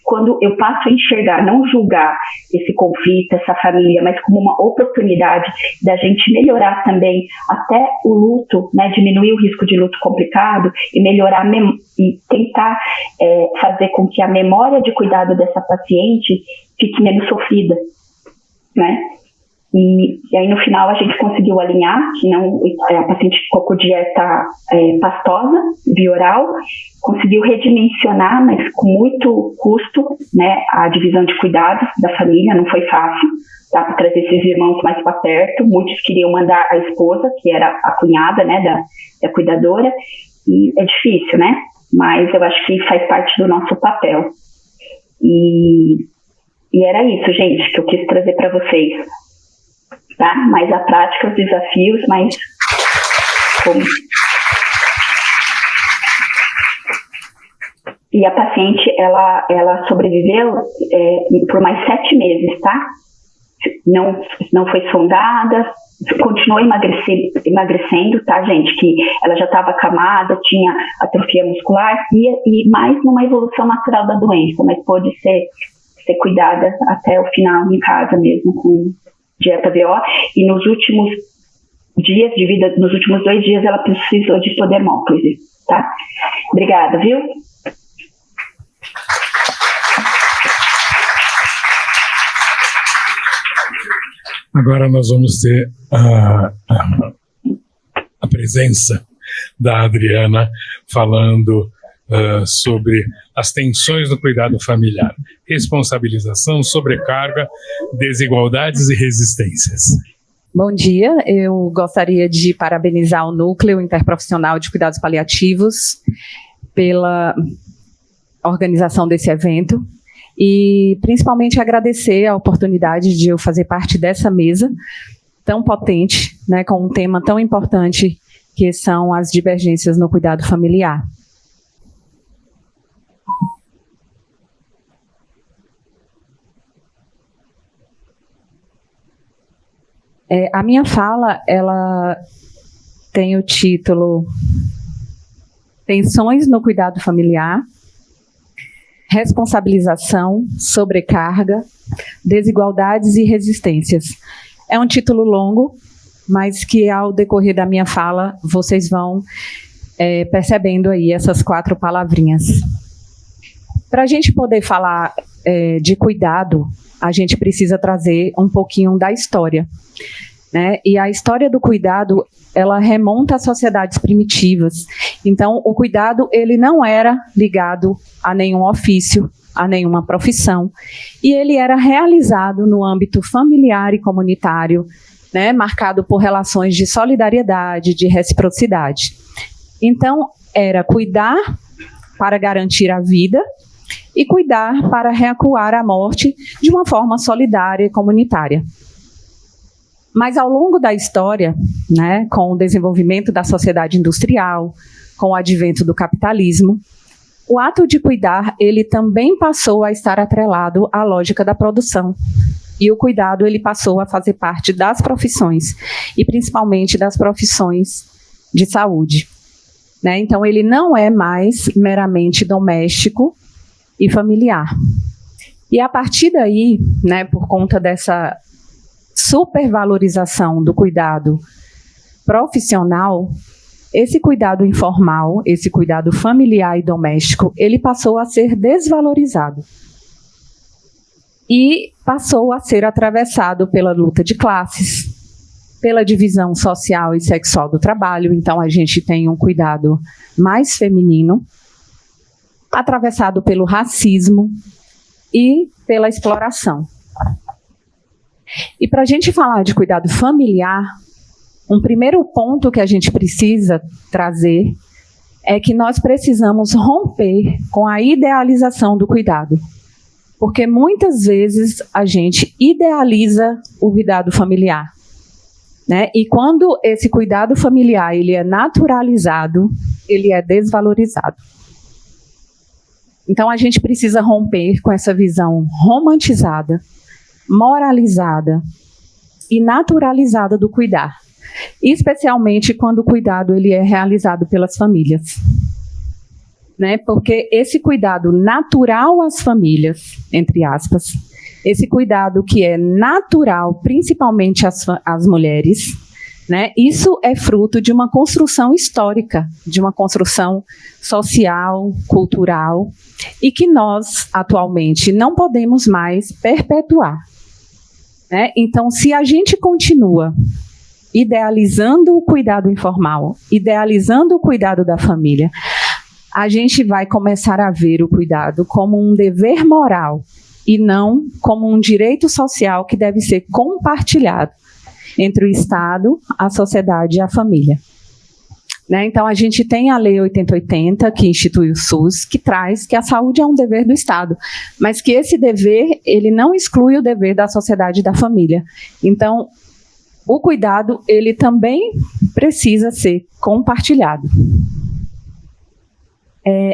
quando eu passo a enxergar, não julgar esse conflito, essa família, mas como uma oportunidade da gente melhorar também até o luto, né, diminuir o risco de luto complicado e melhorar e tentar fazer com que a memória de cuidado dessa paciente fique menos sofrida, né? E aí no final a gente conseguiu alinhar que não, a paciente ficou com dieta pastosa, via oral, conseguiu redimensionar, mas com muito custo, né, a divisão de cuidados da família, não foi fácil, tá, para trazer esses irmãos mais para perto. Muitos queriam mandar a esposa, que era a cunhada, né, da cuidadora, e é difícil, né, mas eu acho que faz parte do nosso papel. E era isso, gente, que eu quis trazer para vocês. Tá? Mais a prática, os desafios, mas como... E a paciente, ela sobreviveu por mais 7 meses, tá? Não foi sondada, continuou emagrecendo, tá, gente? Que ela já estava acamada, tinha atrofia muscular e mais numa evolução natural da doença, mas pôde ser cuidada até o final em casa mesmo, com dieta VO, e nos últimos dias de vida, nos últimos 2 dias, ela precisou de podermólise, tá? Obrigada, viu? Agora nós vamos ter a presença da Adriana falando sobre as tensões no cuidado familiar, responsabilização, sobrecarga, desigualdades e resistências. Bom dia, eu gostaria de parabenizar o Núcleo Interprofissional de Cuidados Paliativos pela organização desse evento e principalmente agradecer a oportunidade de eu fazer parte dessa mesa tão potente, né, com um tema tão importante que são as divergências no cuidado familiar. A minha fala, ela tem o título Tensões no cuidado familiar, responsabilização, sobrecarga, desigualdades e resistências. É um título longo, mas que ao decorrer da minha fala, vocês vão percebendo aí essas 4 palavrinhas. Para a gente poder falar de cuidado, a gente precisa trazer um pouquinho da história, né? E a história do cuidado, ela remonta às sociedades primitivas. Então, o cuidado, ele não era ligado a nenhum ofício, a nenhuma profissão, e ele era realizado no âmbito familiar e comunitário, né, marcado por relações de solidariedade, de reciprocidade. Então, era cuidar para garantir a vida e cuidar para reacuar a morte de uma forma solidária e comunitária. Mas ao longo da história, né, com o desenvolvimento da sociedade industrial, com o advento do capitalismo, o ato de cuidar, ele também passou a estar atrelado à lógica da produção. E o cuidado, ele passou a fazer parte das profissões, e principalmente das profissões de saúde, né? Então, ele não é mais meramente doméstico e familiar. E a partir daí, né, por conta dessa supervalorização do cuidado profissional, esse cuidado informal, esse cuidado familiar e doméstico, ele passou a ser desvalorizado. E passou a ser atravessado pela luta de classes, pela divisão social e sexual do trabalho. Então, a gente tem um cuidado mais feminino, atravessado pelo racismo e pela exploração. E para a gente falar de cuidado familiar, um primeiro ponto que a gente precisa trazer é que nós precisamos romper com a idealização do cuidado. Porque muitas vezes a gente idealiza o cuidado familiar, né? E quando esse cuidado familiar ele é naturalizado, ele é desvalorizado. Então a gente precisa romper com essa visão romantizada, moralizada e naturalizada do cuidar, especialmente quando o cuidado ele é realizado pelas famílias, né? Porque esse cuidado natural às famílias, entre aspas, esse cuidado que é natural, principalmente às mulheres, né? Isso é fruto de uma construção histórica, de uma construção social, cultural, e que nós, atualmente, não podemos mais perpetuar, né? Então, se a gente continua idealizando o cuidado informal, idealizando o cuidado da família, a gente vai começar a ver o cuidado como um dever moral e não como um direito social que deve ser compartilhado entre o Estado, a sociedade e a família. Né? Então, a gente tem a Lei 8080, que institui o SUS, que traz que a saúde é um dever do Estado, mas que esse dever, ele não exclui o dever da sociedade e da família. Então, o cuidado, ele também precisa ser compartilhado.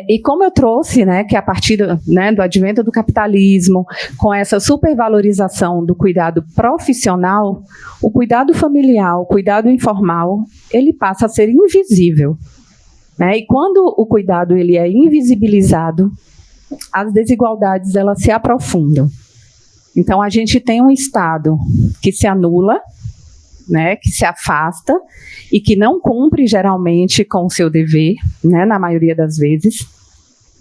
E como eu trouxe, né, que a partir do advento do capitalismo, com essa supervalorização do cuidado profissional, o cuidado familiar, o cuidado informal, ele passa a ser invisível, né? E quando o cuidado ele é invisibilizado, as desigualdades elas se aprofundam. Então a gente tem um Estado que se anula, né, que se afasta e que não cumpre geralmente com o seu dever, né, na maioria das vezes.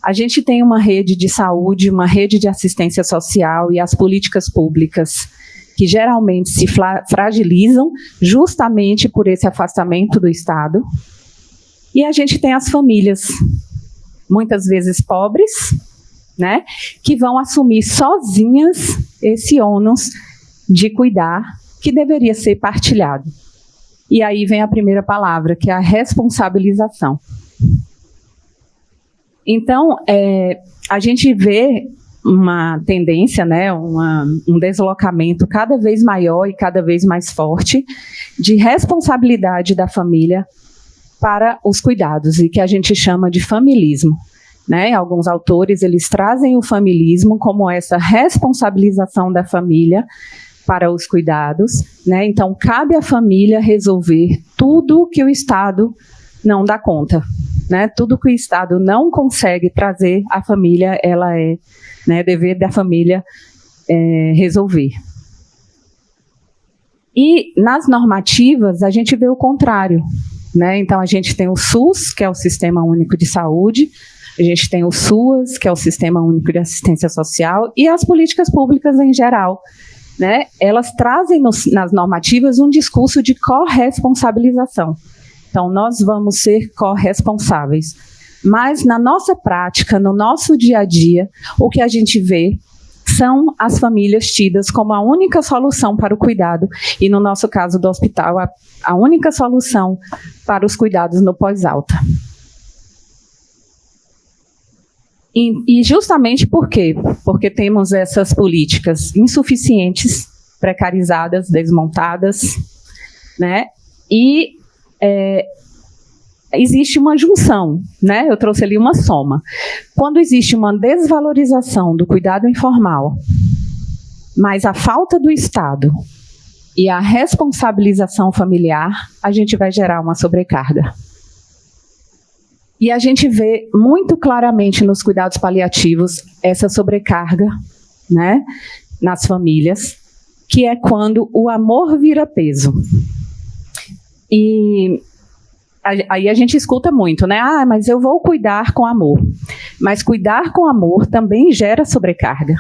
A gente tem uma rede de saúde, uma rede de assistência social e as políticas públicas que geralmente se fragilizam justamente por esse afastamento do Estado. E a gente tem as famílias, muitas vezes pobres, né, que vão assumir sozinhas esse ônus de cuidar, que deveria ser partilhado. E aí vem a primeira palavra, que é a responsabilização. Então, a gente vê uma tendência, né, um deslocamento cada vez maior e cada vez mais forte de responsabilidade da família para os cuidados, e que a gente chama de familismo. Né? Alguns autores, eles trazem o familismo como essa responsabilização da família para os cuidados, né? Então, cabe à família resolver tudo que o Estado não dá conta, né? Tudo que o Estado não consegue trazer, a família, ela né, dever da família resolver. E nas normativas, a gente vê o contrário, né? Então, a gente tem o SUS, que é o Sistema Único de Saúde, a gente tem o SUAS, que é o Sistema Único de Assistência Social, e as políticas públicas em geral, né? Elas trazem nas normativas um discurso de corresponsabilização. Então, nós vamos ser corresponsáveis. Mas na nossa prática, no nosso dia a dia, o que a gente vê são as famílias tidas como a única solução para o cuidado, e no nosso caso do hospital, a única solução para os cuidados no pós-alta. E justamente por quê? Porque temos essas políticas insuficientes, precarizadas, desmontadas, né? E existe uma junção, né? Eu trouxe ali uma soma. Quando existe uma desvalorização do cuidado informal, mas a falta do Estado e a responsabilização familiar, a gente vai gerar uma sobrecarga. E a gente vê muito claramente nos cuidados paliativos essa sobrecarga, né, nas famílias, que é quando o amor vira peso. E aí a gente escuta muito, né? Ah, mas eu vou cuidar com amor. Mas cuidar com amor também gera sobrecarga,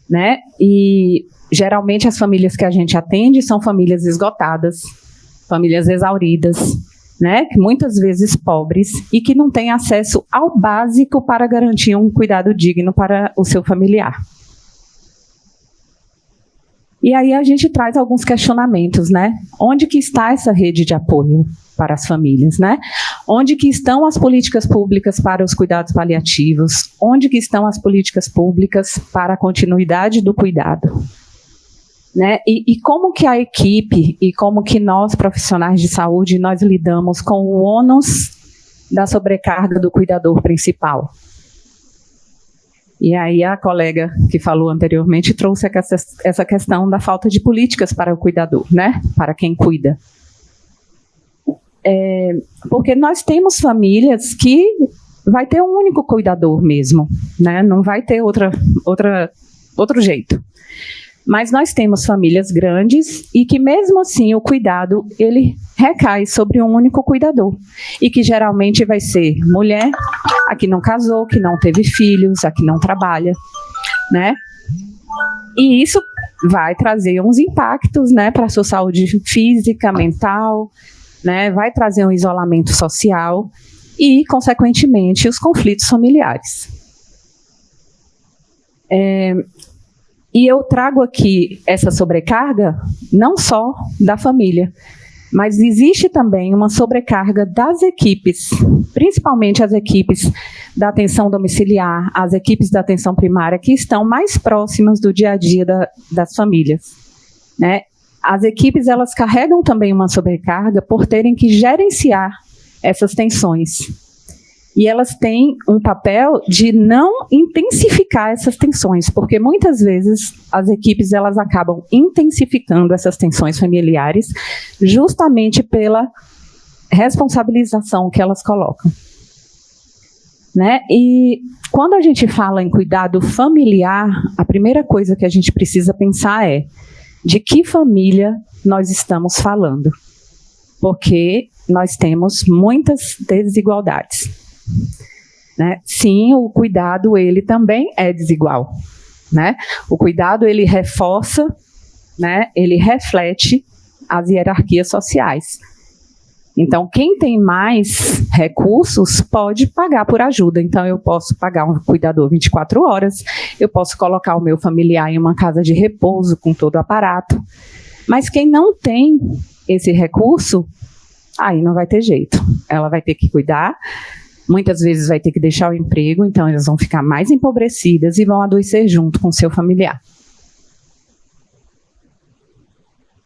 né? E geralmente as famílias que a gente atende são famílias esgotadas, famílias exauridas, né, que muitas vezes pobres e que não têm acesso ao básico para garantir um cuidado digno para o seu familiar. E aí a gente traz alguns questionamentos, né? Onde que está essa rede de apoio para as famílias, né? Onde que estão as políticas públicas para os cuidados paliativos? Onde que estão as políticas públicas para a continuidade do cuidado? Né? E como que a equipe e como que nós, profissionais de saúde, nós lidamos com o ônus da sobrecarga do cuidador principal? E aí a colega que falou anteriormente trouxe essa questão da falta de políticas para o cuidador, né? Para quem cuida. Porque nós temos famílias que vai ter um único cuidador mesmo, né? Não vai ter outro jeito. Mas nós temos famílias grandes e que mesmo assim o cuidado, ele recai sobre um único cuidador. E que geralmente vai ser mulher, a que não casou, que não teve filhos, a que não trabalha, né? E isso vai trazer uns impactos, né, para a sua saúde física, mental, né? Vai trazer um isolamento social e, consequentemente, os conflitos familiares. E eu trago aqui essa sobrecarga não só da família, mas existe também uma sobrecarga das equipes, principalmente as equipes da atenção domiciliar, as equipes da atenção primária, que estão mais próximas do dia a dia das famílias, né? As equipes, elas carregam também uma sobrecarga por terem que gerenciar essas tensões. E elas têm um papel de não intensificar essas tensões, porque muitas vezes as equipes, elas acabam intensificando essas tensões familiares justamente pela responsabilização que elas colocam, né? E quando a gente fala em cuidado familiar, a primeira coisa que a gente precisa pensar é de que família nós estamos falando, porque nós temos muitas desigualdades. Né? Sim, o cuidado, ele também é desigual, né? O cuidado, ele reforça né, ele reflete as hierarquias sociais. Então, quem tem mais recursos pode pagar por ajuda. Então, eu posso pagar um cuidador 24 horas, eu posso colocar o meu familiar em uma casa de repouso com todo o aparato. Mas quem não tem esse recurso, aí não vai ter jeito. Ela vai ter que cuidar, muitas vezes vai ter que deixar o emprego, então elas vão ficar mais empobrecidas e vão adoecer junto com o seu familiar.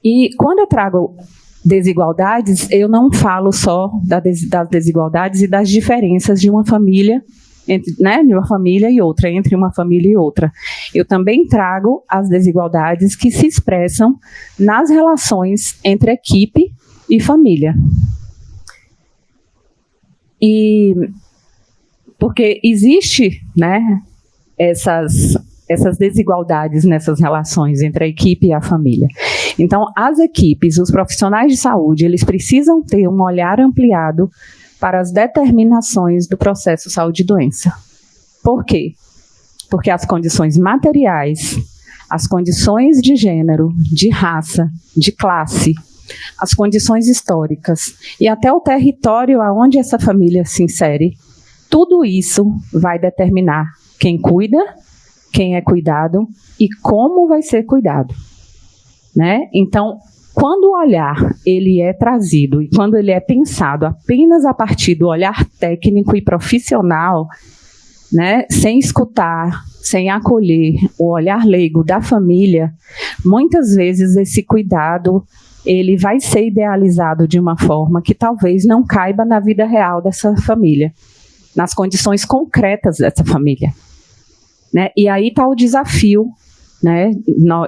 E quando eu trago desigualdades, eu não falo só das desigualdades e das diferenças de uma família, de uma família e outra, entre uma família e outra. Eu também trago as desigualdades que se expressam nas relações entre equipe e família. E porque existe, né, essas desigualdades nessas relações entre a equipe e a família. Então, as equipes, os profissionais de saúde, eles precisam ter um olhar ampliado para as determinações do processo saúde e doença. Por quê? Porque as condições materiais, as condições de gênero, de raça, de classe, as condições históricas e até o território aonde essa família se insere, tudo isso vai determinar quem cuida, quem é cuidado e como vai ser cuidado, né? Então, quando o olhar ele é trazido e quando ele é pensado apenas a partir do olhar técnico e profissional, né, sem escutar, sem acolher o olhar leigo da família, muitas vezes esse cuidado ele vai ser idealizado de uma forma que talvez não caiba na vida real dessa família, nas condições concretas dessa família, né? E aí está o desafio, né,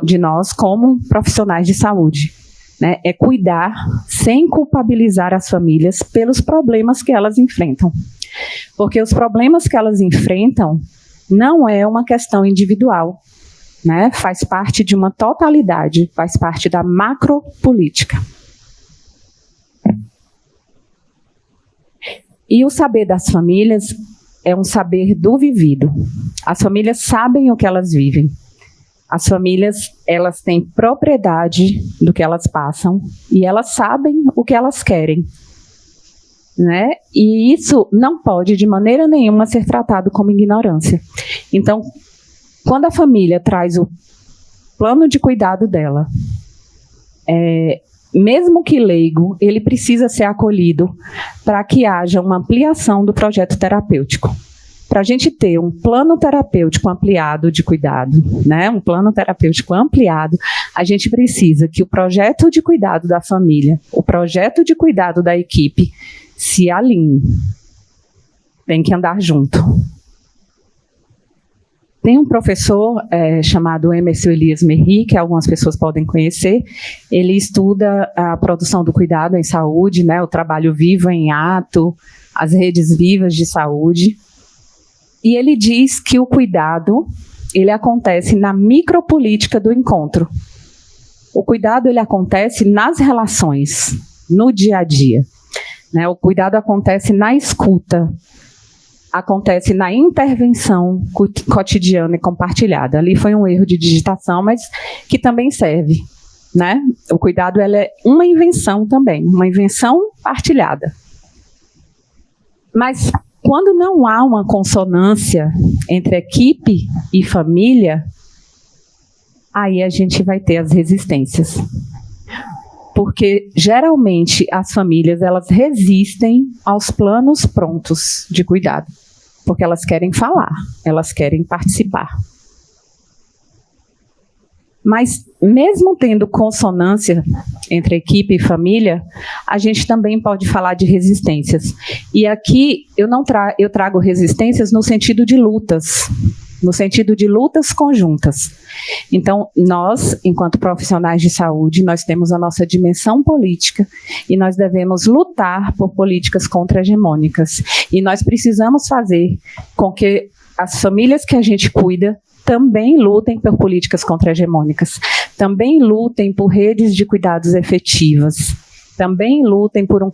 de nós como profissionais de saúde, né, é cuidar sem culpabilizar as famílias pelos problemas que elas enfrentam. Porque os problemas que elas enfrentam não é uma questão individual, né, faz parte de uma totalidade, faz parte da macropolítica. E o saber das famílias é um saber do vivido. As famílias sabem o que elas vivem. As famílias, elas têm propriedade do que elas passam e elas sabem o que elas querem, né? E isso não pode, de maneira nenhuma, ser tratado como ignorância. Então, quando a família traz o plano de cuidado dela, mesmo que leigo, ele precisa ser acolhido para que haja uma ampliação do projeto terapêutico. Para a gente ter um plano terapêutico ampliado de cuidado, né, um plano terapêutico ampliado, a gente precisa que o projeto de cuidado da família, o projeto de cuidado da equipe se alinhe. Tem que andar junto. Tem um professor chamado Emerson Elias Merri, que algumas pessoas podem conhecer. Ele estuda a produção do cuidado em saúde, né, o trabalho vivo em ato, as redes vivas de saúde. E ele diz que o cuidado, ele acontece na micropolítica do encontro. O cuidado, ele acontece nas relações, no dia a dia, né? O cuidado acontece na escuta, acontece na intervenção cotidiana e compartilhada. Ali foi um erro de digitação, mas que também serve, né? O cuidado, ela é uma invenção também, uma invenção partilhada. Mas quando não há uma consonância entre equipe e família, aí a gente vai ter as resistências. Porque, geralmente, as famílias, elas resistem aos planos prontos de cuidado. Porque elas querem falar, elas querem participar. Mas, mesmo tendo consonância entre equipe e família, a gente também pode falar de resistências. E aqui eu trago resistências no sentido de lutas conjuntas. Então, nós, enquanto profissionais de saúde, nós temos a nossa dimensão política e nós devemos lutar por políticas contra-hegemônicas. E nós precisamos fazer com que as famílias que a gente cuida também lutem por políticas contra-hegemônicas, também lutem por redes de cuidados efetivas, também lutem por um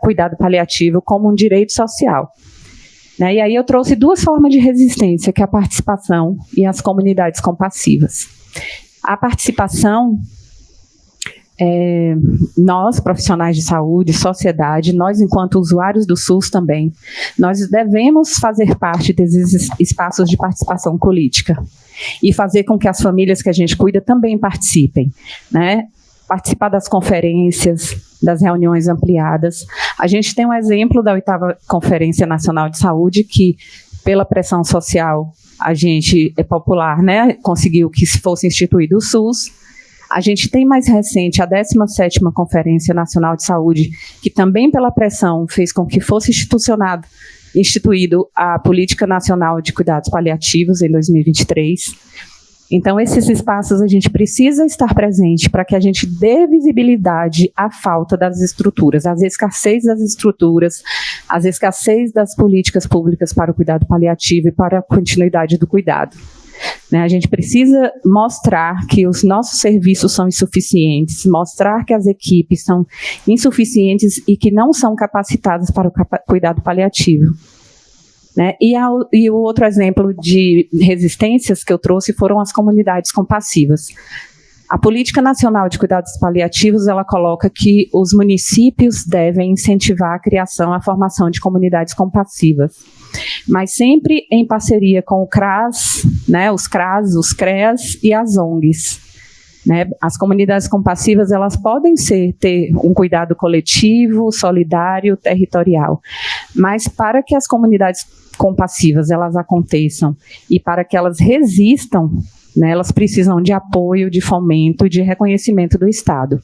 cuidado paliativo como um direito social. E aí eu trouxe duas formas de resistência, que é a participação e as comunidades compassivas. A participação, nós, profissionais de saúde, sociedade, nós, enquanto usuários do SUS também, nós devemos fazer parte desses espaços de participação política e fazer com que as famílias que a gente cuida também participem, né? Participar das conferências, das reuniões ampliadas. A gente tem um exemplo da 8ª Conferência Nacional de Saúde, que, pela pressão social, a gente é popular, né? Conseguiu que fosse instituído o SUS. A gente tem mais recente a 17ª Conferência Nacional de Saúde, que também pela pressão fez com que fosse instituído a Política Nacional de Cuidados Paliativos em 2023. Então, esses espaços a gente precisa estar presente para que a gente dê visibilidade à falta das estruturas, às escassez das estruturas, às escassez das políticas públicas para o cuidado paliativo e para a continuidade do cuidado. A gente precisa mostrar que os nossos serviços são insuficientes, mostrar que as equipes são insuficientes e que não são capacitadas para o cuidado paliativo. E o outro exemplo de resistências que eu trouxe foram as comunidades compassivas. A Política Nacional de Cuidados Paliativos, ela coloca que os municípios devem incentivar a criação, a formação de comunidades compassivas, mas sempre em parceria com o CRAS, os CRAS, os CREAS e as ONGs. As comunidades compassivas, elas podem ter um cuidado coletivo, solidário, territorial, mas para que as comunidades compassivas elas aconteçam e para que elas resistam, elas precisam de apoio, de fomento e de reconhecimento do Estado.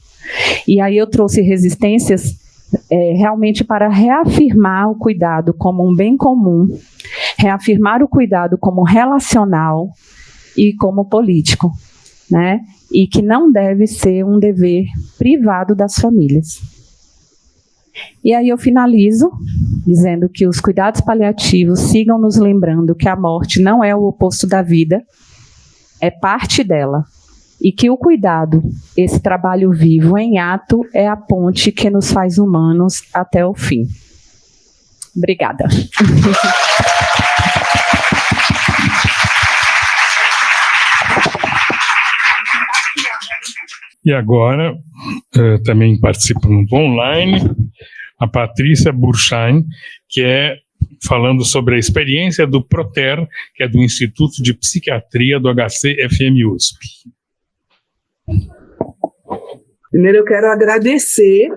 E aí eu trouxe resistências realmente para reafirmar o cuidado como um bem comum, reafirmar o cuidado como relacional e como político, e que não deve ser um dever privado das famílias. E aí eu finalizo dizendo que os cuidados paliativos sigam nos lembrando que a morte não é o oposto da vida, é parte dela, e que o cuidado, esse trabalho vivo em ato, é a ponte que nos faz humanos até o fim. Obrigada. E agora, também participando online, a Patrícia Burchain, que é falando sobre a experiência do PROTER, que é do Instituto de Psiquiatria do HC-FM USP. Primeiro eu quero agradecer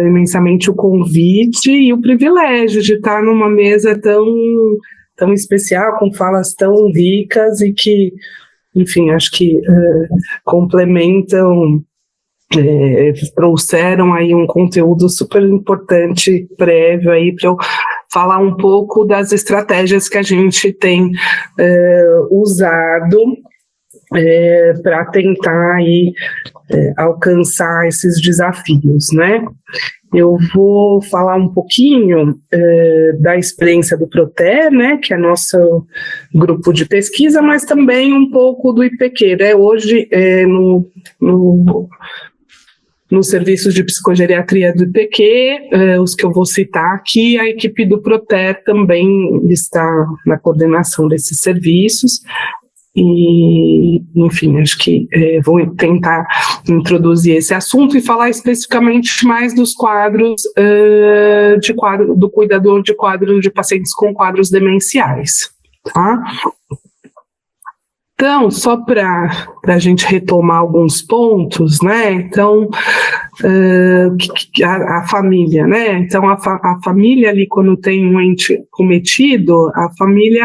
imensamente o convite e o privilégio de estar numa mesa tão especial, com falas tão ricas e que, enfim, acho que complementam, trouxeram aí um conteúdo super importante prévio aí para eu falar um pouco das estratégias que a gente tem usado para tentar aí alcançar esses desafios, né? Eu vou falar um pouquinho da experiência do PROTER, né, que é nosso grupo de pesquisa, mas também um pouco do IPQ, né? Hoje, no serviço de psicogeriatria do IPQ, os que eu vou citar aqui, a equipe do PROTER também está na coordenação desses serviços. E, enfim, acho que vou tentar introduzir esse assunto e falar especificamente mais dos quadros, do cuidador de quadros de pacientes com quadros demenciais, tá? Então, só para a gente retomar alguns pontos, né? Então, a família, né? Então, a família ali, quando tem um ente cometido, a família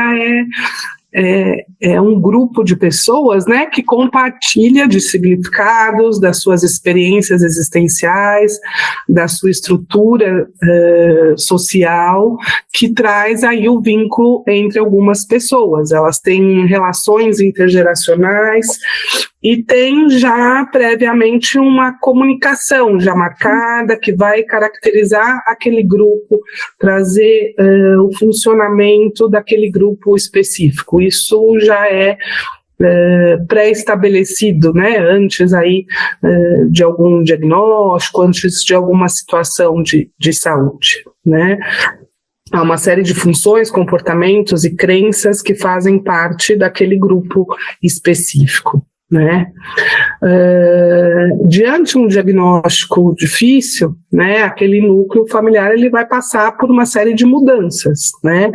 é um grupo de pessoas, né, que compartilha de significados, das suas experiências existenciais, da sua estrutura social, que traz aí o vínculo entre algumas pessoas. Elas têm relações intergeracionais e tem já previamente uma comunicação já marcada que vai caracterizar aquele grupo, trazer o funcionamento daquele grupo específico. Isso já é pré-estabelecido, né, antes aí de algum diagnóstico, antes de alguma situação de saúde, né. Há uma série de funções, comportamentos e crenças que fazem parte daquele grupo específico, né? Diante de um diagnóstico difícil, né, aquele núcleo familiar ele vai passar por uma série de mudanças, né?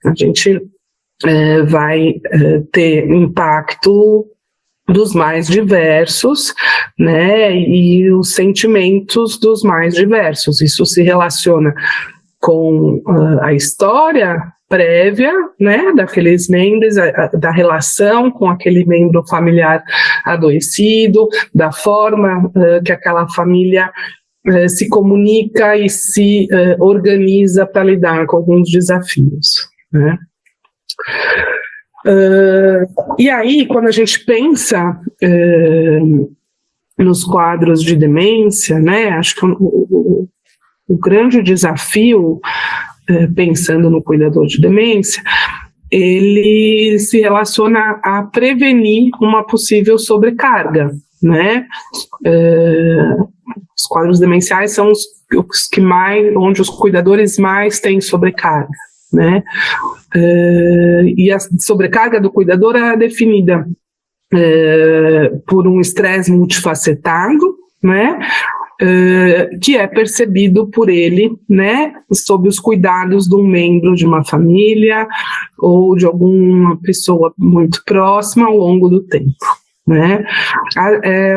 A gente vai ter impacto dos mais diversos, né, e os sentimentos dos mais diversos. Isso se relaciona com a história prévia, né, daqueles membros, da relação com aquele membro familiar adoecido, da forma que aquela família se comunica e se organiza para lidar com alguns desafios, né. E aí, quando a gente pensa nos quadros de demência, né, acho que o grande desafio, pensando no cuidador de demência, ele se relaciona a prevenir uma possível sobrecarga, né? Os quadros demenciais são os que mais, onde os cuidadores mais têm sobrecarga, né? E a sobrecarga do cuidador é definida por um estresse multifacetado, né? Que é percebido por ele, né, sob os cuidados de um membro de uma família ou de alguma pessoa muito próxima ao longo do tempo, né?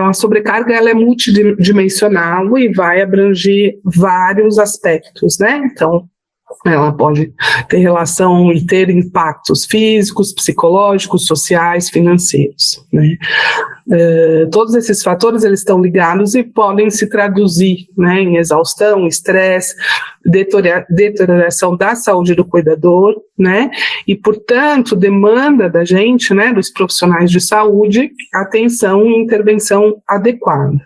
A sobrecarga ela é multidimensional e vai abranger vários aspectos, né? Então, ela pode ter relação e ter impactos físicos, psicológicos, sociais, financeiros, né? Todos esses fatores eles estão ligados e podem se traduzir, né, em exaustão, estresse, deterioração da saúde do cuidador, né? E, portanto, demanda da gente, né, dos profissionais de saúde, atenção e intervenção adequada.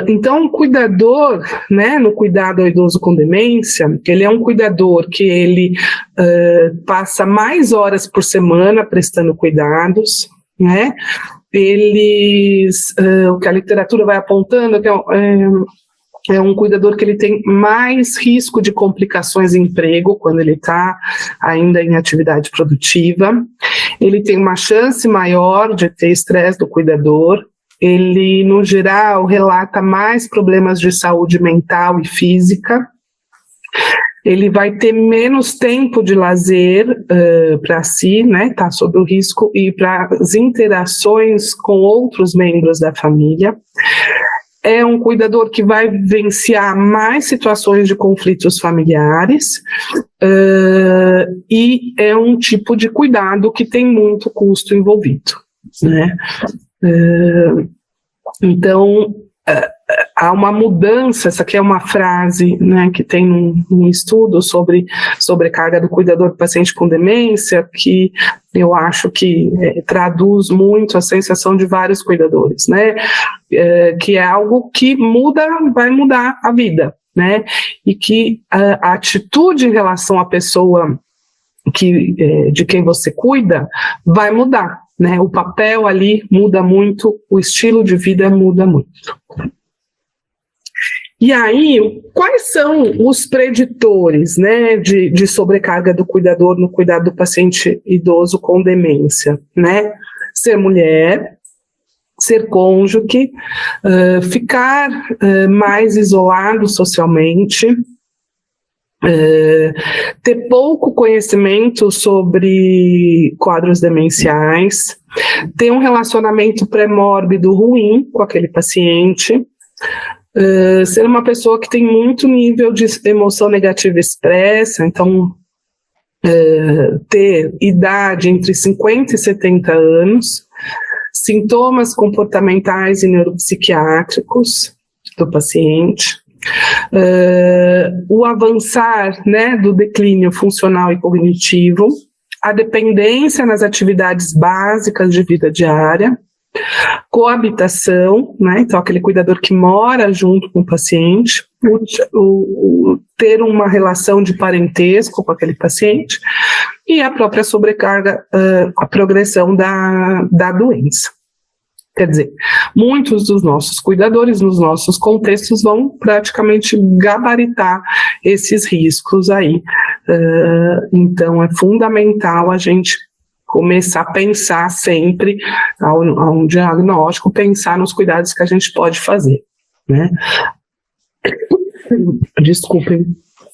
Então, o cuidador, né, no cuidado ao idoso com demência, ele é um cuidador que ele passa mais horas por semana prestando cuidados, né? O que a literatura vai apontando é que é um cuidador que ele tem mais risco de complicações em emprego quando ele está ainda em atividade produtiva, ele tem uma chance maior de ter estresse do cuidador, ele, no geral, relata mais problemas de saúde mental e física, ele vai ter menos tempo de lazer para si, né, tá sob o risco, e para as interações com outros membros da família. É um cuidador que vai vivenciar mais situações de conflitos familiares e é um tipo de cuidado que tem muito custo envolvido, né? Então, há uma mudança, essa aqui é uma frase, né, que tem um estudo sobre sobrecarga do cuidador do paciente com demência, que eu acho que traduz muito a sensação de vários cuidadores, né, que é algo que vai mudar a vida, né, e que a atitude em relação à pessoa de quem você cuida vai mudar, né? O papel ali muda muito, o estilo de vida muda muito. E aí, quais são os preditores, né, de sobrecarga do cuidador no cuidado do paciente idoso com demência, né? Ser mulher, ser cônjuge, ficar mais isolado socialmente, ter pouco conhecimento sobre quadros demenciais, ter um relacionamento pré-mórbido ruim com aquele paciente, ser uma pessoa que tem muito nível de emoção negativa expressa, então ter idade entre 50 e 70 anos, sintomas comportamentais e neuropsiquiátricos do paciente, o avançar, né, do declínio funcional e cognitivo, a dependência nas atividades básicas de vida diária, coabitação, né, então aquele cuidador que mora junto com o paciente, ter uma relação de parentesco com aquele paciente e a própria sobrecarga, a progressão da doença. Quer dizer, muitos dos nossos cuidadores nos nossos contextos vão praticamente gabaritar esses riscos aí. Então, é fundamental a gente começar a pensar sempre, ao um diagnóstico, pensar nos cuidados que a gente pode fazer, né? Desculpem,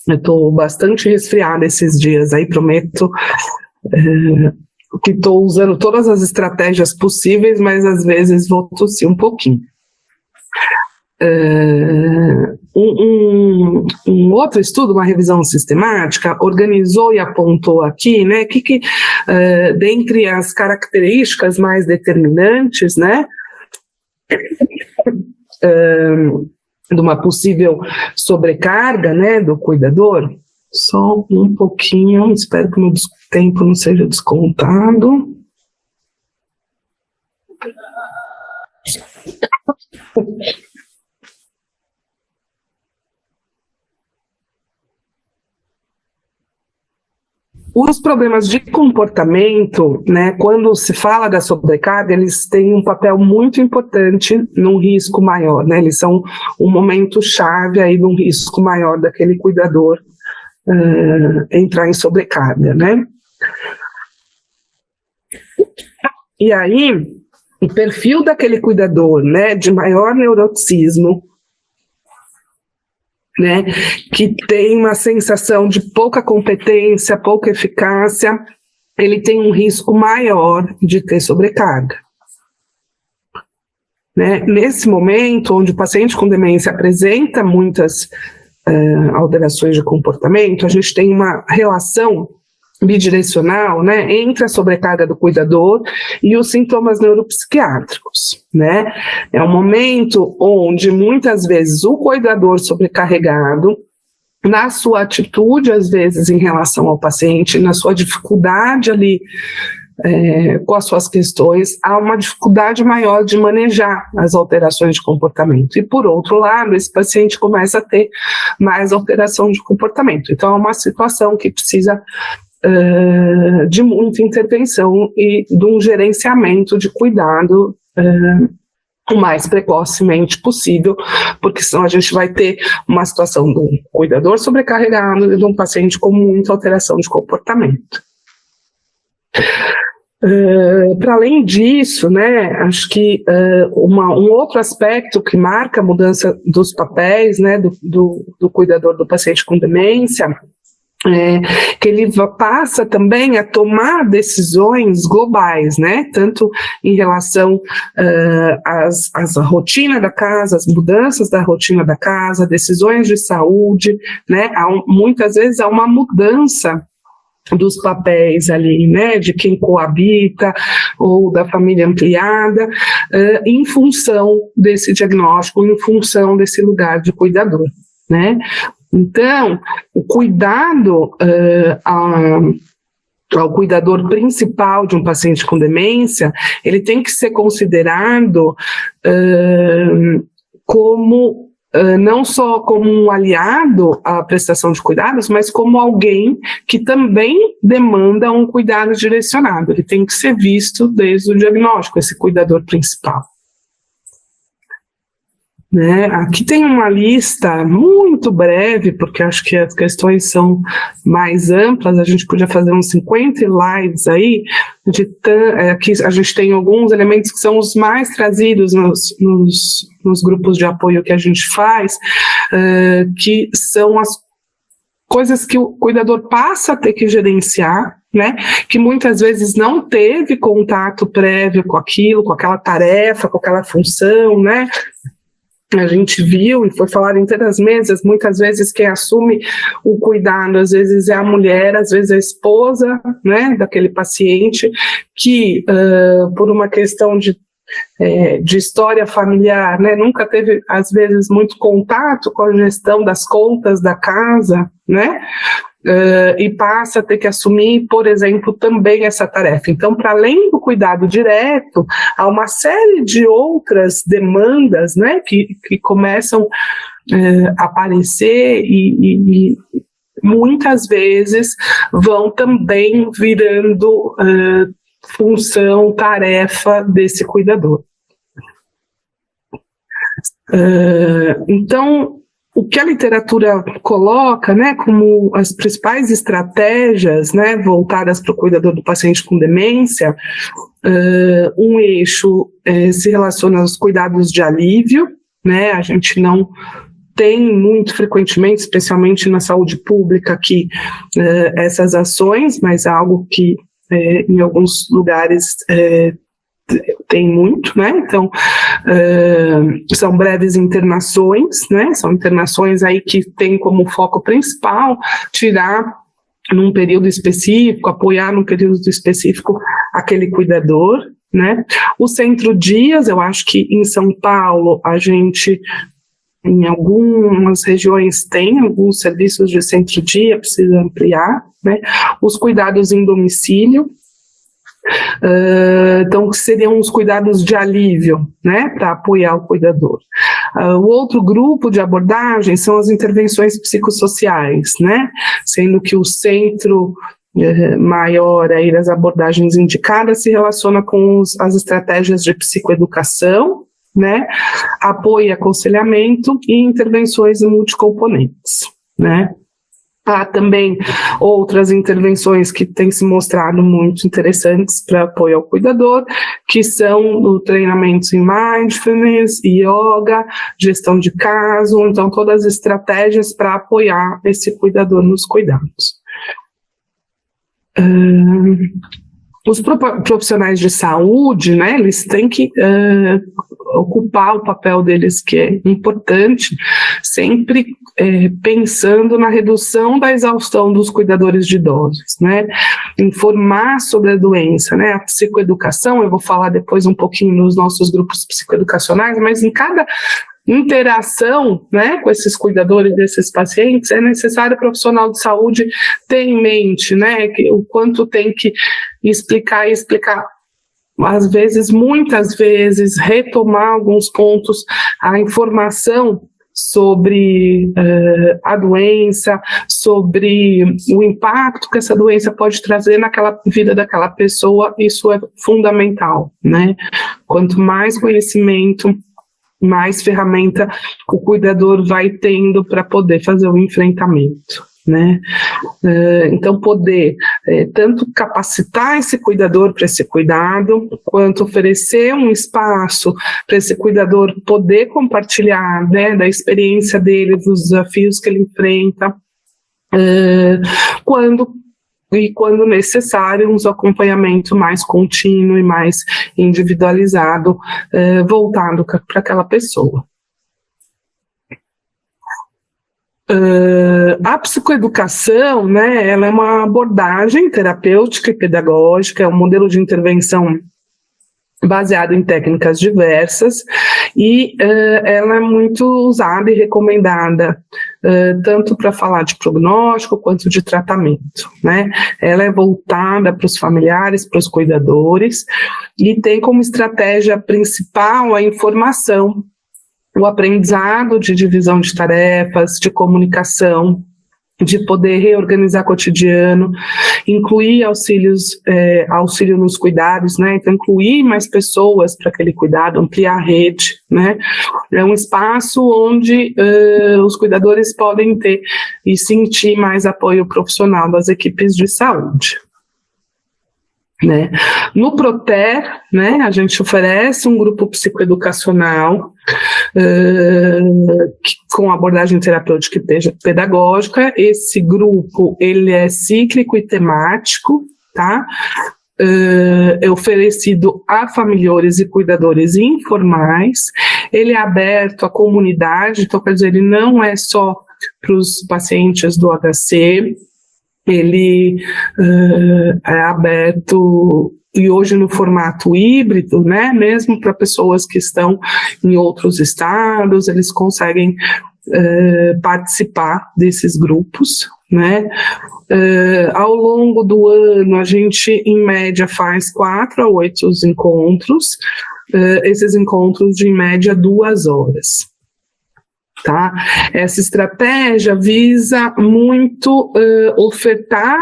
eu estou bastante resfriada esses dias aí, prometo que estou usando todas as estratégias possíveis, mas às vezes vou tossir um pouquinho. Um outro estudo, uma revisão sistemática, organizou e apontou aqui, né, dentre as características mais determinantes, né, de uma possível sobrecarga, né, do cuidador. Só um pouquinho, espero que o meu tempo não seja descontado. Os problemas de comportamento, né, quando se fala da sobrecarga, eles têm um papel muito importante num risco maior, né, eles são um momento chave aí de um risco maior daquele cuidador entrar em sobrecarga, né. E aí, o perfil daquele cuidador, né, de maior neuroticismo, né, que tem uma sensação de pouca competência, pouca eficácia, ele tem um risco maior de ter sobrecarga. Né? Nesse momento, onde o paciente com demência apresenta muitas alterações de comportamento, a gente tem uma relação bidirecional, né, entre a sobrecarga do cuidador e os sintomas neuropsiquiátricos, né? É um momento onde muitas vezes o cuidador sobrecarregado, na sua atitude às vezes em relação ao paciente, na sua dificuldade ali com as suas questões, há uma dificuldade maior de manejar as alterações de comportamento. E por outro lado, esse paciente começa a ter mais alteração de comportamento. Então é uma situação que precisa de muita intervenção e de um gerenciamento de cuidado o mais precocemente possível, porque senão a gente vai ter uma situação de um cuidador sobrecarregado e de um paciente com muita alteração de comportamento. Para além disso, né, acho que um outro aspecto que marca a mudança dos papéis, né, do cuidador do paciente com demência, que ele passa também a tomar decisões globais, né, tanto em relação às rotina da casa, as mudanças da rotina da casa, decisões de saúde, né, muitas vezes há uma mudança dos papéis ali, né, de quem coabita ou da família ampliada, em função desse diagnóstico, em função desse lugar de cuidador, né. Então, o cuidado ao cuidador principal de um paciente com demência, ele tem que ser considerado como não só como um aliado à prestação de cuidados, mas como alguém que também demanda um cuidado direcionado. Ele tem que ser visto desde o diagnóstico, esse cuidador principal. Né? Aqui tem uma lista muito breve, porque acho que as questões são mais amplas, a gente podia fazer uns 50 slides aí, aqui a gente tem alguns elementos que são os mais trazidos nos grupos de apoio que a gente faz, que são as coisas que o cuidador passa a ter que gerenciar, né, que muitas vezes não teve contato prévio com aquilo, com aquela tarefa, com aquela função, né. A gente viu e foi falado em todas as mesas, muitas vezes quem assume o cuidado, às vezes é a mulher, às vezes é a esposa, né, daquele paciente, que por uma questão de história familiar, né, nunca teve, às vezes, muito contato com a gestão das contas da casa, né, e passa a ter que assumir, por exemplo, também essa tarefa. Então, para além do cuidado direto, há uma série de outras demandas, né, que começam a aparecer e muitas vezes vão também virando função, tarefa desse cuidador. Então, o que a literatura coloca, né, como as principais estratégias, né, voltadas para o cuidador do paciente com demência, um eixo se relaciona aos cuidados de alívio, né, a gente não tem muito frequentemente, especialmente na saúde pública, aqui, essas ações, mas é algo que em alguns lugares tem muito, né? Então, são breves internações, né? São internações aí que tem como foco principal tirar num período específico, apoiar num período específico aquele cuidador, né? O Centro Dias, eu acho que em São Paulo a gente, em algumas regiões, tem alguns serviços de centro-dia, precisa ampliar, né? Os cuidados em domicílio, então, que seriam os cuidados de alívio, né, para apoiar o cuidador. O outro grupo de abordagem são as intervenções psicossociais, né, sendo que o centro maior aí das abordagens indicadas se relaciona com as estratégias de psicoeducação, né, apoio e aconselhamento e intervenções multicomponentes, né. Há também outras intervenções que têm se mostrado muito interessantes para apoio ao cuidador, que são o treinamento em mindfulness, yoga, gestão de caso, então todas as estratégias para apoiar esse cuidador nos cuidados. Os profissionais de saúde, né, eles têm que ocupar o papel deles, que é importante, sempre pensando na redução da exaustão dos cuidadores de idosos, né, informar sobre a doença, né, a psicoeducação, eu vou falar depois um pouquinho nos nossos grupos psicoeducacionais, mas em cada interação, né, com esses cuidadores desses pacientes, é necessário o profissional de saúde ter em mente, né, o quanto tem que explicar, às vezes, muitas vezes, retomar alguns pontos, a informação sobre a doença, sobre o impacto que essa doença pode trazer naquela vida daquela pessoa, isso é fundamental, né, quanto mais conhecimento, mais ferramenta o cuidador vai tendo para poder fazer o enfrentamento, né? Então, poder tanto capacitar esse cuidador para esse cuidado, quanto oferecer um espaço para esse cuidador poder compartilhar, né, da experiência dele, dos desafios que ele enfrenta, quando necessário, um acompanhamento mais contínuo e mais individualizado, voltado para aquela pessoa. A psicoeducação, né, ela é uma abordagem terapêutica e pedagógica, é um modelo de intervenção baseado em técnicas diversas, e ela é muito usada e recomendada, tanto para falar de prognóstico quanto de tratamento, né? Ela é voltada para os familiares, para os cuidadores, e tem como estratégia principal a informação, o aprendizado de divisão de tarefas, de comunicação, de poder reorganizar cotidiano, incluir auxílio nos cuidados, né? Então, incluir mais pessoas para aquele cuidado, ampliar a rede, né? É um espaço onde os cuidadores podem ter e sentir mais apoio profissional das equipes de saúde, né? No Proter, né, a gente oferece um grupo psicoeducacional com abordagem terapêutica e pedagógica. Esse grupo, ele é cíclico e temático, tá? É oferecido a familiares e cuidadores informais. Ele é aberto à comunidade, então, quer dizer, ele não é só para os pacientes do HC, ele é aberto, e hoje no formato híbrido, né, mesmo para pessoas que estão em outros estados, eles conseguem participar desses grupos, né. Ao longo do ano, a gente, em média, faz 4 a 8 encontros, esses encontros de, em média, 2 horas. Tá? Essa estratégia visa muito ofertar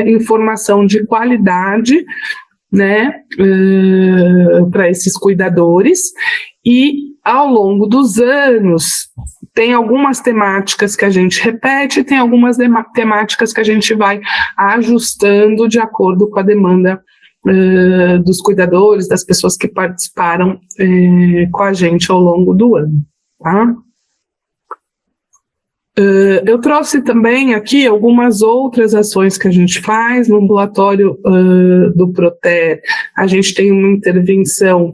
informação de qualidade, né, para esses cuidadores, e ao longo dos anos tem algumas temáticas que a gente repete, tem algumas temáticas que a gente vai ajustando de acordo com a demanda dos cuidadores, das pessoas que participaram com a gente ao longo do ano, tá? Eu trouxe também aqui algumas outras ações que a gente faz no ambulatório do Proter. A gente tem uma intervenção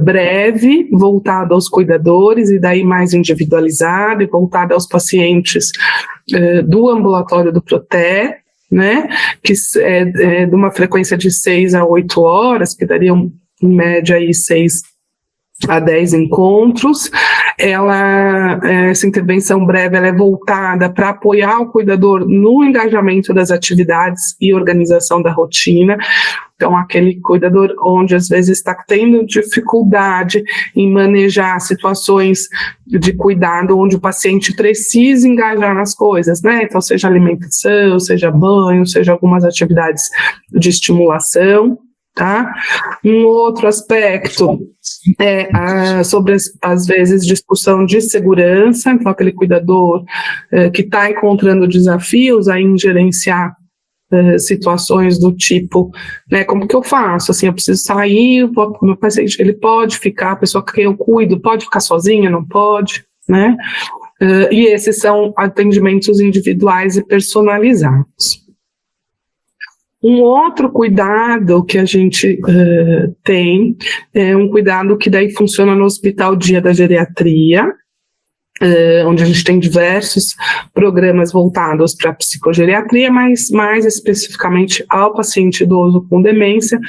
breve, voltada aos cuidadores, e daí mais individualizada e voltada aos pacientes do ambulatório do Proter, né, que é de uma frequência de 6 a 8 horas, que dariam em média aí 6 a 10 encontros. Essa intervenção breve, ela é voltada para apoiar o cuidador no engajamento das atividades e organização da rotina. Então, aquele cuidador onde às vezes está tendo dificuldade em manejar situações de cuidado, onde o paciente precisa engajar nas coisas, né? Então, seja alimentação, seja banho, seja algumas atividades de estimulação. Tá? Um outro aspecto é sobre, às vezes, discussão de segurança, então aquele cuidador que está encontrando desafios aí em gerenciar situações do tipo, né, como que eu faço? Assim, eu preciso sair, meu paciente, ele pode ficar, a pessoa que eu cuido pode ficar sozinha, não pode, né? E esses são atendimentos individuais e personalizados. Um outro cuidado que a gente tem é um cuidado que daí funciona no Hospital Dia da Geriatria, onde a gente tem diversos programas voltados para a psicogeriatria, mas mais especificamente ao paciente idoso com demência,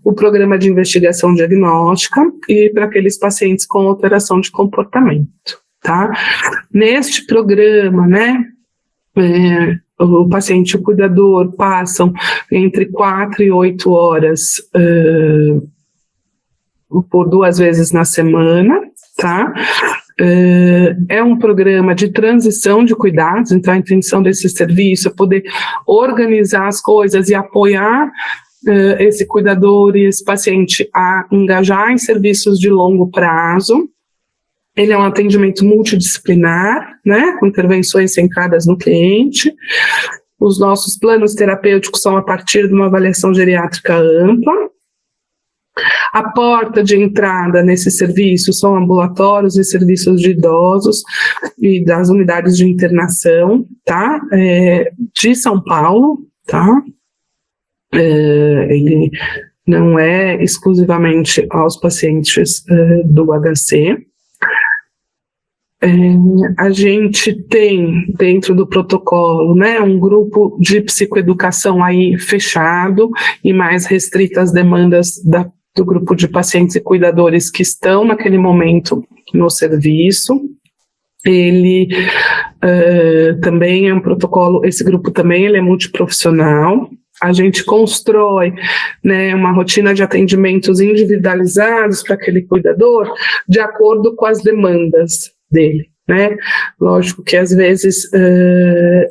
o programa de investigação diagnóstica e para aqueles pacientes com alteração de comportamento, tá? Neste programa, né, o paciente e o cuidador passam entre 4 e 8 horas por 2 vezes na semana, tá? É um programa de transição de cuidados, então a intenção desse serviço é poder organizar as coisas e apoiar esse cuidador e esse paciente a engajar em serviços de longo prazo. Ele é um atendimento multidisciplinar, né, com intervenções centradas no cliente. Os nossos planos terapêuticos são a partir de uma avaliação geriátrica ampla. A porta de entrada nesse serviço são ambulatórios e serviços de idosos e das unidades de internação, tá, de São Paulo, tá. Ele não é exclusivamente aos pacientes do HC. A gente tem dentro do protocolo, né, um grupo de psicoeducação aí fechado e mais restrito às demandas do grupo de pacientes e cuidadores que estão naquele momento no serviço. Ele também é um protocolo, esse grupo também ele é multiprofissional. A gente constrói, né, uma rotina de atendimentos individualizados para aquele cuidador de acordo com as demandas dele, né? Lógico que às vezes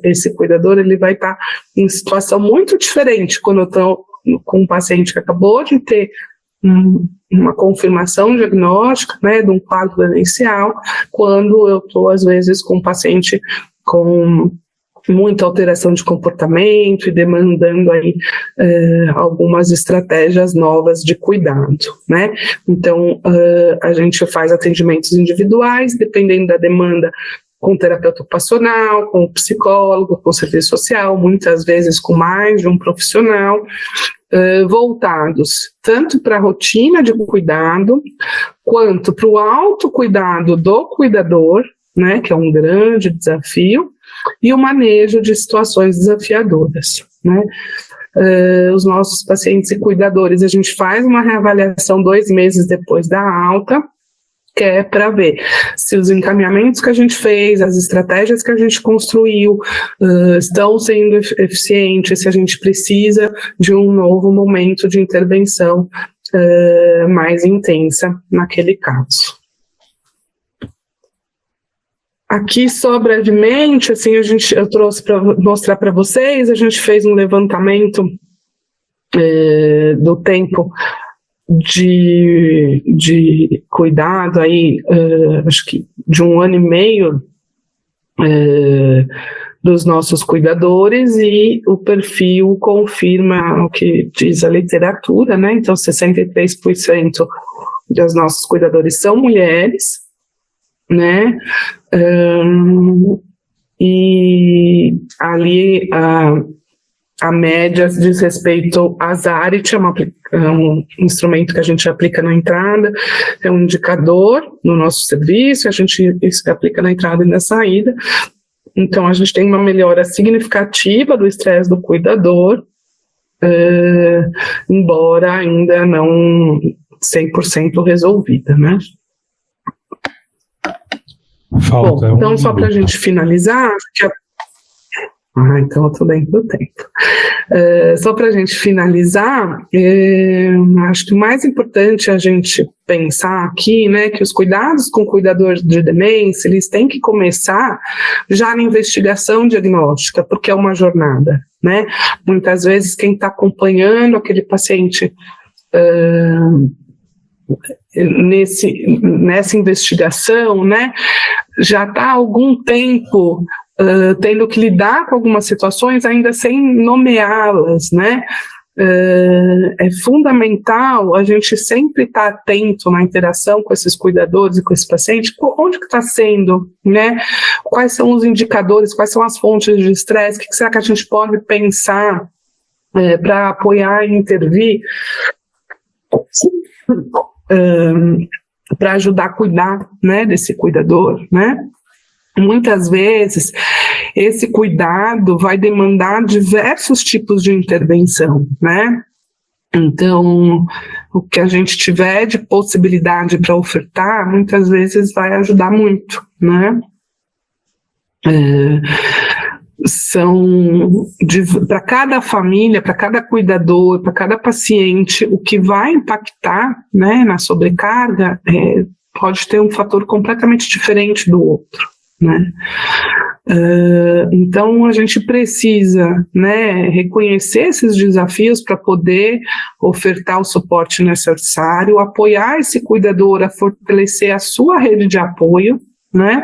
esse cuidador ele vai estar em situação muito diferente quando eu estou com um paciente que acabou de ter uma confirmação diagnóstica, né, de um quadro demencial, quando eu estou às vezes com um paciente com muita alteração de comportamento e demandando aí algumas estratégias novas de cuidado, né? Então, a gente faz atendimentos individuais, dependendo da demanda, com terapeuta ocupacional, com psicólogo, com serviço social, muitas vezes com mais de um profissional, voltados tanto para a rotina de cuidado, quanto para o autocuidado do cuidador, né, que é um grande desafio, e o manejo de situações desafiadoras, né? Os nossos pacientes e cuidadores, a gente faz uma reavaliação 2 meses depois da alta, que é para ver se os encaminhamentos que a gente fez, as estratégias que a gente construiu estão sendo eficientes, se a gente precisa de um novo momento de intervenção mais intensa naquele caso. Aqui, só brevemente, assim, eu trouxe para mostrar para vocês, a gente fez um levantamento do tempo de cuidado aí, acho que de 1 ano e meio dos nossos cuidadores, e o perfil confirma o que diz a literatura, né? Então, 63% dos nossos cuidadores são mulheres, né? E ali a média diz respeito à ZARIT, é um instrumento que a gente aplica na entrada, é um indicador no nosso serviço, a gente aplica na entrada e na saída. Então, a gente tem uma melhora significativa do estresse do cuidador, embora ainda não 100% resolvida, né? Falta. Bom, então, só para a gente finalizar, acho que então eu estou dentro do tempo. Só para a gente finalizar, acho que o mais importante é a gente pensar aqui, né, que os cuidados com o cuidador de demência, eles têm que começar já na investigação diagnóstica, porque é uma jornada, né? Muitas vezes quem está acompanhando aquele paciente nessa investigação, né, já está há algum tempo tendo que lidar com algumas situações ainda sem nomeá-las, né? É fundamental a gente sempre estar atento na interação com esses cuidadores e com esse paciente, onde que está sendo, né? Quais são os indicadores, quais são as fontes de estresse, o que será que a gente pode pensar para apoiar e intervir, para ajudar a cuidar, né, desse cuidador, né? Muitas vezes, esse cuidado vai demandar diversos tipos de intervenção, né? Então, o que a gente tiver de possibilidade para ofertar, muitas vezes vai ajudar muito, né? Para cada família, para cada cuidador, para cada paciente, o que vai impactar, né, na sobrecarga pode ter um fator completamente diferente do outro, né? Então a gente precisa, né, reconhecer esses desafios para poder ofertar o suporte necessário, apoiar esse cuidador a fortalecer a sua rede de apoio, né,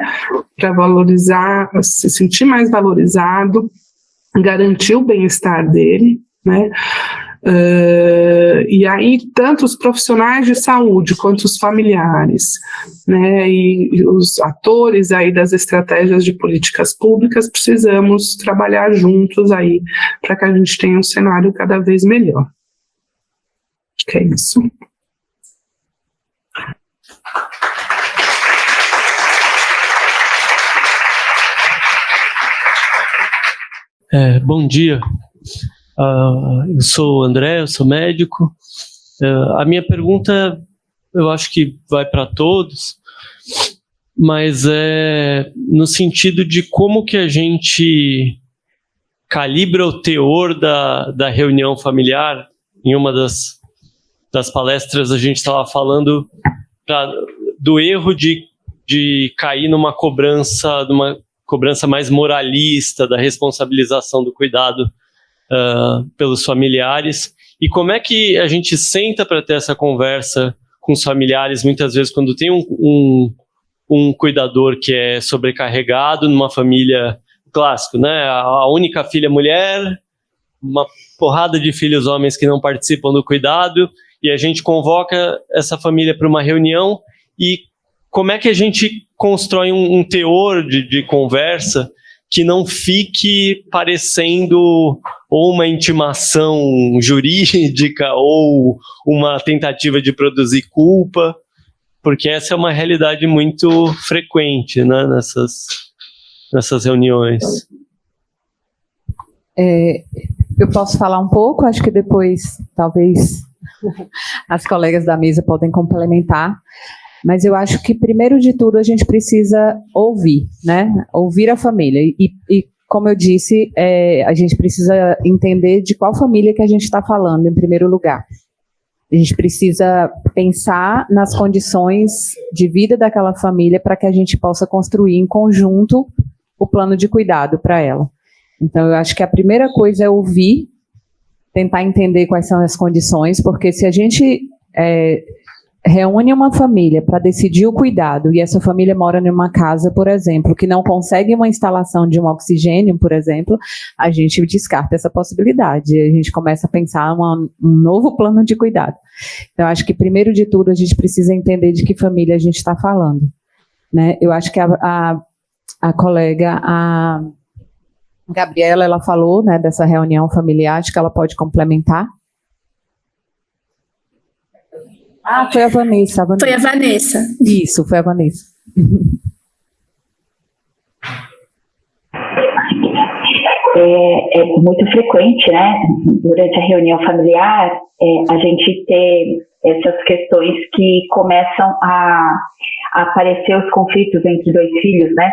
para valorizar, se sentir mais valorizado, garantir o bem-estar dele, né? E aí tanto os profissionais de saúde quanto os familiares, né, e os atores aí das estratégias de políticas públicas, precisamos trabalhar juntos aí para que a gente tenha um cenário cada vez melhor. Acho que é isso. Bom dia. Eu sou o André, eu sou médico. A minha pergunta, eu acho que vai para todos, mas é no sentido de como que a gente calibra o teor da reunião familiar. Em uma das palestras a gente estava falando do erro de cair numa cobrança mais moralista, da responsabilização do cuidado pelos familiares, e como é que a gente senta para ter essa conversa com os familiares, muitas vezes quando tem um cuidador que é sobrecarregado numa família clássico, né? A única filha mulher, uma porrada de filhos homens que não participam do cuidado, e a gente convoca essa família para uma reunião, e como é que a gente constrói um teor de conversa que não fique parecendo ou uma intimação jurídica ou uma tentativa de produzir culpa, porque essa é uma realidade muito frequente, né, nessas reuniões. Eu posso falar um pouco, acho que depois talvez as colegas da mesa podem complementar. Mas eu acho que, primeiro de tudo, a gente precisa ouvir, né? Ouvir a família. E como eu disse, a gente precisa entender de qual família que a gente está falando, em primeiro lugar. A gente precisa pensar nas condições de vida daquela família para que a gente possa construir em conjunto o plano de cuidado para ela. Então, eu acho que a primeira coisa é ouvir, tentar entender quais são as condições, porque se a gente reúne uma família para decidir o cuidado e essa família mora numa casa, por exemplo, que não consegue uma instalação de um oxigênio, por exemplo, a gente descarta essa possibilidade. A gente começa a pensar um novo plano de cuidado. Então, acho que, primeiro de tudo, a gente precisa entender de que família a gente está falando, né? Eu acho que a colega, a Gabriela, ela falou, né, dessa reunião familiar, acho que ela pode complementar. Foi a Vanessa. Foi a Vanessa. Isso, foi a Vanessa. É muito frequente, né, durante a reunião familiar, a gente ter essas questões que começam a aparecer os conflitos entre dois filhos, né,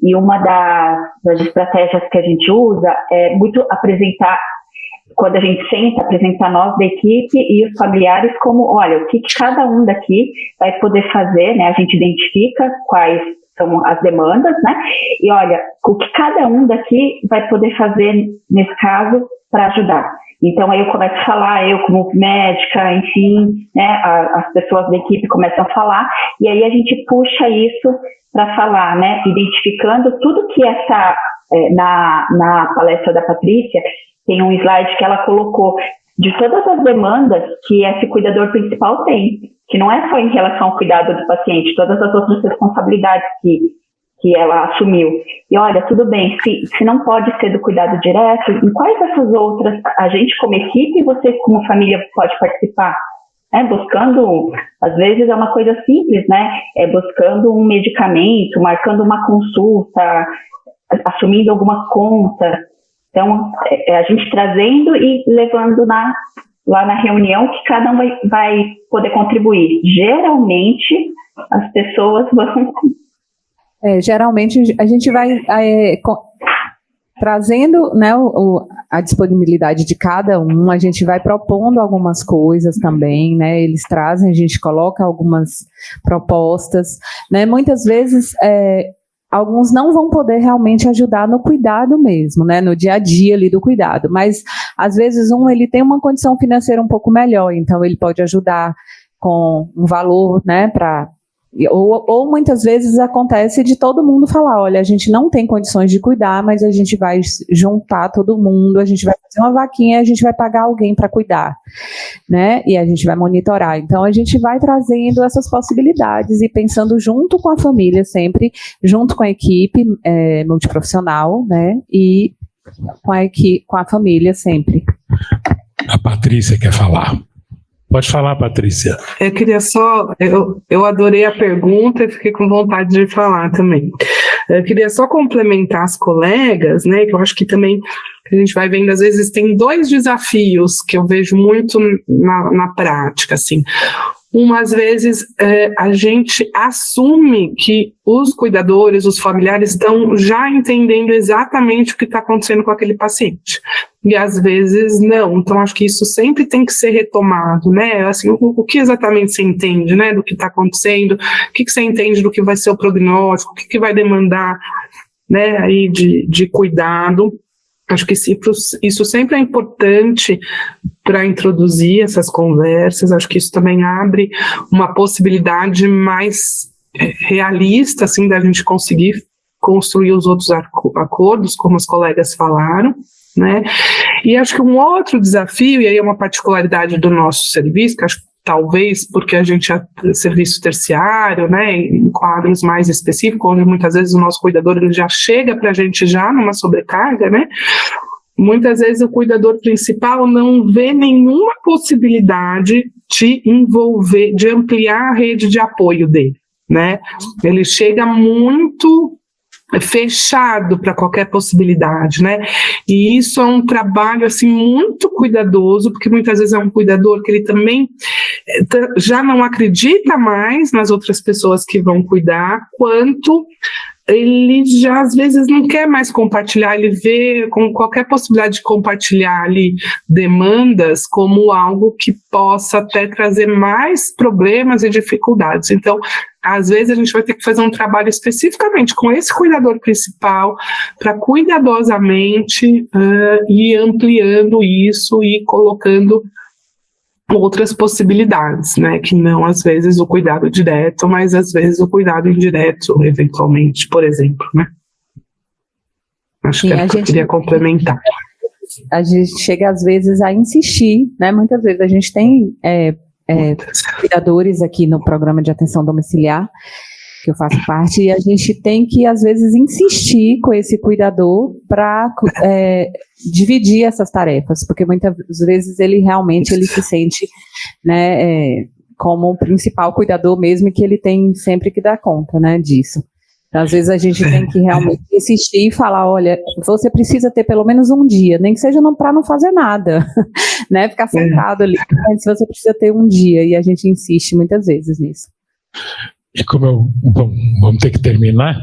e uma das estratégias que a gente usa é muito apresentar, quando a gente senta, apresentar nós da equipe e os familiares como, olha, o que cada um daqui vai poder fazer, né, a gente identifica quais são as demandas, né, e olha, o que cada um daqui vai poder fazer nesse caso para ajudar. Então aí eu começo a falar, eu como médica, enfim, né, as pessoas da equipe começam a falar, e aí a gente puxa isso para falar, né, identificando tudo que na palestra da Patrícia, tem um slide que ela colocou de todas as demandas que esse cuidador principal tem, que não é só em relação ao cuidado do paciente, todas as outras responsabilidades que ela assumiu. E olha, tudo bem, se não pode ser do cuidado direto, em quais dessas outras a gente como equipe e vocês como família pode participar? Buscando, às vezes é uma coisa simples, né? Buscando um medicamento, marcando uma consulta, assumindo alguma conta. Então, a gente trazendo e levando lá na reunião que cada um vai poder contribuir. Geralmente, as pessoas vão... Geralmente, a gente vai trazendo, né, a disponibilidade de cada um, a gente vai propondo algumas coisas também, né, eles trazem, a gente coloca algumas propostas, né, muitas vezes... alguns não vão poder realmente ajudar no cuidado mesmo, né, no dia a dia ali do cuidado, mas às vezes ele tem uma condição financeira um pouco melhor, então ele pode ajudar com um valor, né, ou muitas vezes acontece de todo mundo falar, olha, a gente não tem condições de cuidar, mas a gente vai juntar todo mundo, a gente vai fazer uma vaquinha, a gente vai pagar alguém para cuidar, né, e a gente vai monitorar. Então a gente vai trazendo essas possibilidades e pensando junto com a família sempre, junto com a equipe multiprofissional, né, e com a família sempre. A Patrícia quer falar. Pode falar, Patrícia. Eu queria só, eu adorei a pergunta e fiquei com vontade de falar também. Eu queria só complementar as colegas, né, que eu acho que também a gente vai vendo, às vezes tem dois desafios que eu vejo muito na prática, assim. Às vezes, a gente assume que os cuidadores, os familiares estão já entendendo exatamente o que está acontecendo com aquele paciente. E às vezes não. Então, acho que isso sempre tem que ser retomado, né? Assim, o que exatamente você entende, né, do que está acontecendo? O que você entende do que vai ser o prognóstico? O que vai demandar, né, aí de cuidado? Acho que isso sempre é importante para introduzir essas conversas. Acho que isso também abre uma possibilidade mais realista, assim, da gente conseguir construir os outros acordos, como os colegas falaram, né? E acho que um outro desafio, e aí é uma particularidade do nosso serviço, que acho que talvez porque a gente é serviço terciário, né, em quadros mais específicos, onde muitas vezes o nosso cuidador ele já chega para a gente já numa sobrecarga, né, muitas vezes o cuidador principal não vê nenhuma possibilidade de envolver, de ampliar a rede de apoio dele, né, ele chega muito fechado para qualquer possibilidade, né? E isso é um trabalho assim muito cuidadoso, porque muitas vezes é um cuidador que ele também já não acredita mais nas outras pessoas que vão cuidar, quanto ele já às vezes não quer mais compartilhar, ele vê com qualquer possibilidade de compartilhar ali demandas como algo que possa até trazer mais problemas e dificuldades. Então, às vezes a gente vai ter que fazer um trabalho especificamente com esse cuidador principal para cuidadosamente ir ampliando isso e colocando outras possibilidades, né? Que não, às vezes, o cuidado direto, mas às vezes o cuidado indireto, eventualmente, por exemplo, né? Acho Sim, que é o que eu queria complementar. A gente chega, às vezes, a insistir, né? Muitas vezes a gente tem cuidadores aqui no programa de atenção domiciliar, que eu faço parte, e a gente tem que, às vezes, insistir com esse cuidador para dividir essas tarefas, porque muitas vezes ele realmente se sente, né, como o principal cuidador mesmo, e que ele tem sempre que dar conta, né, disso. Então, às vezes a gente tem que realmente insistir e falar, olha, você precisa ter pelo menos um dia, nem que seja para não fazer nada, né, ficar sentado ali, mas você precisa ter um dia, e a gente insiste muitas vezes nisso. E como vamos ter que terminar,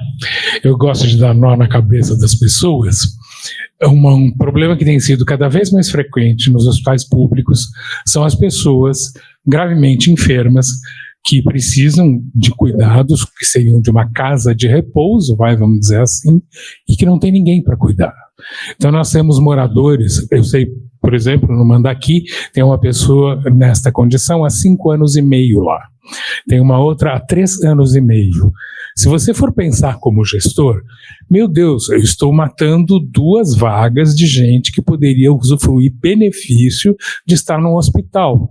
eu gosto de dar nó na cabeça das pessoas. Um problema que tem sido cada vez mais frequente nos hospitais públicos são as pessoas gravemente enfermas que precisam de cuidados que seriam de uma casa de repouso, vamos dizer assim, e que não tem ninguém para cuidar. Então nós temos moradores, eu sei, por exemplo, no Mandaqui, tem uma pessoa nesta condição há 5 anos e meio lá. Tem uma outra há 3 anos e meio. Se você for pensar como gestor, meu Deus, eu estou matando 2 vagas de gente que poderia usufruir benefício de estar num hospital,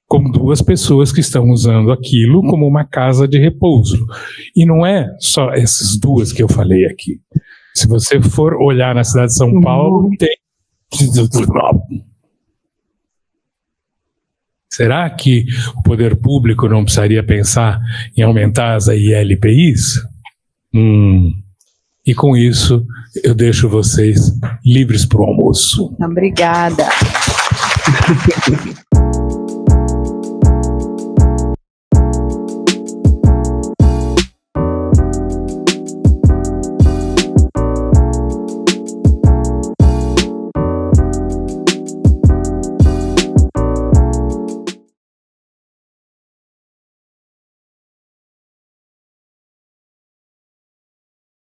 com 2 pessoas que estão usando aquilo como uma casa de repouso. E não é só essas 2 que eu falei aqui. Se você for olhar na cidade de São Paulo, tem... Será que o poder público não precisaria pensar em aumentar as ILPIs? E com isso, eu deixo vocês livres para o almoço. Obrigada.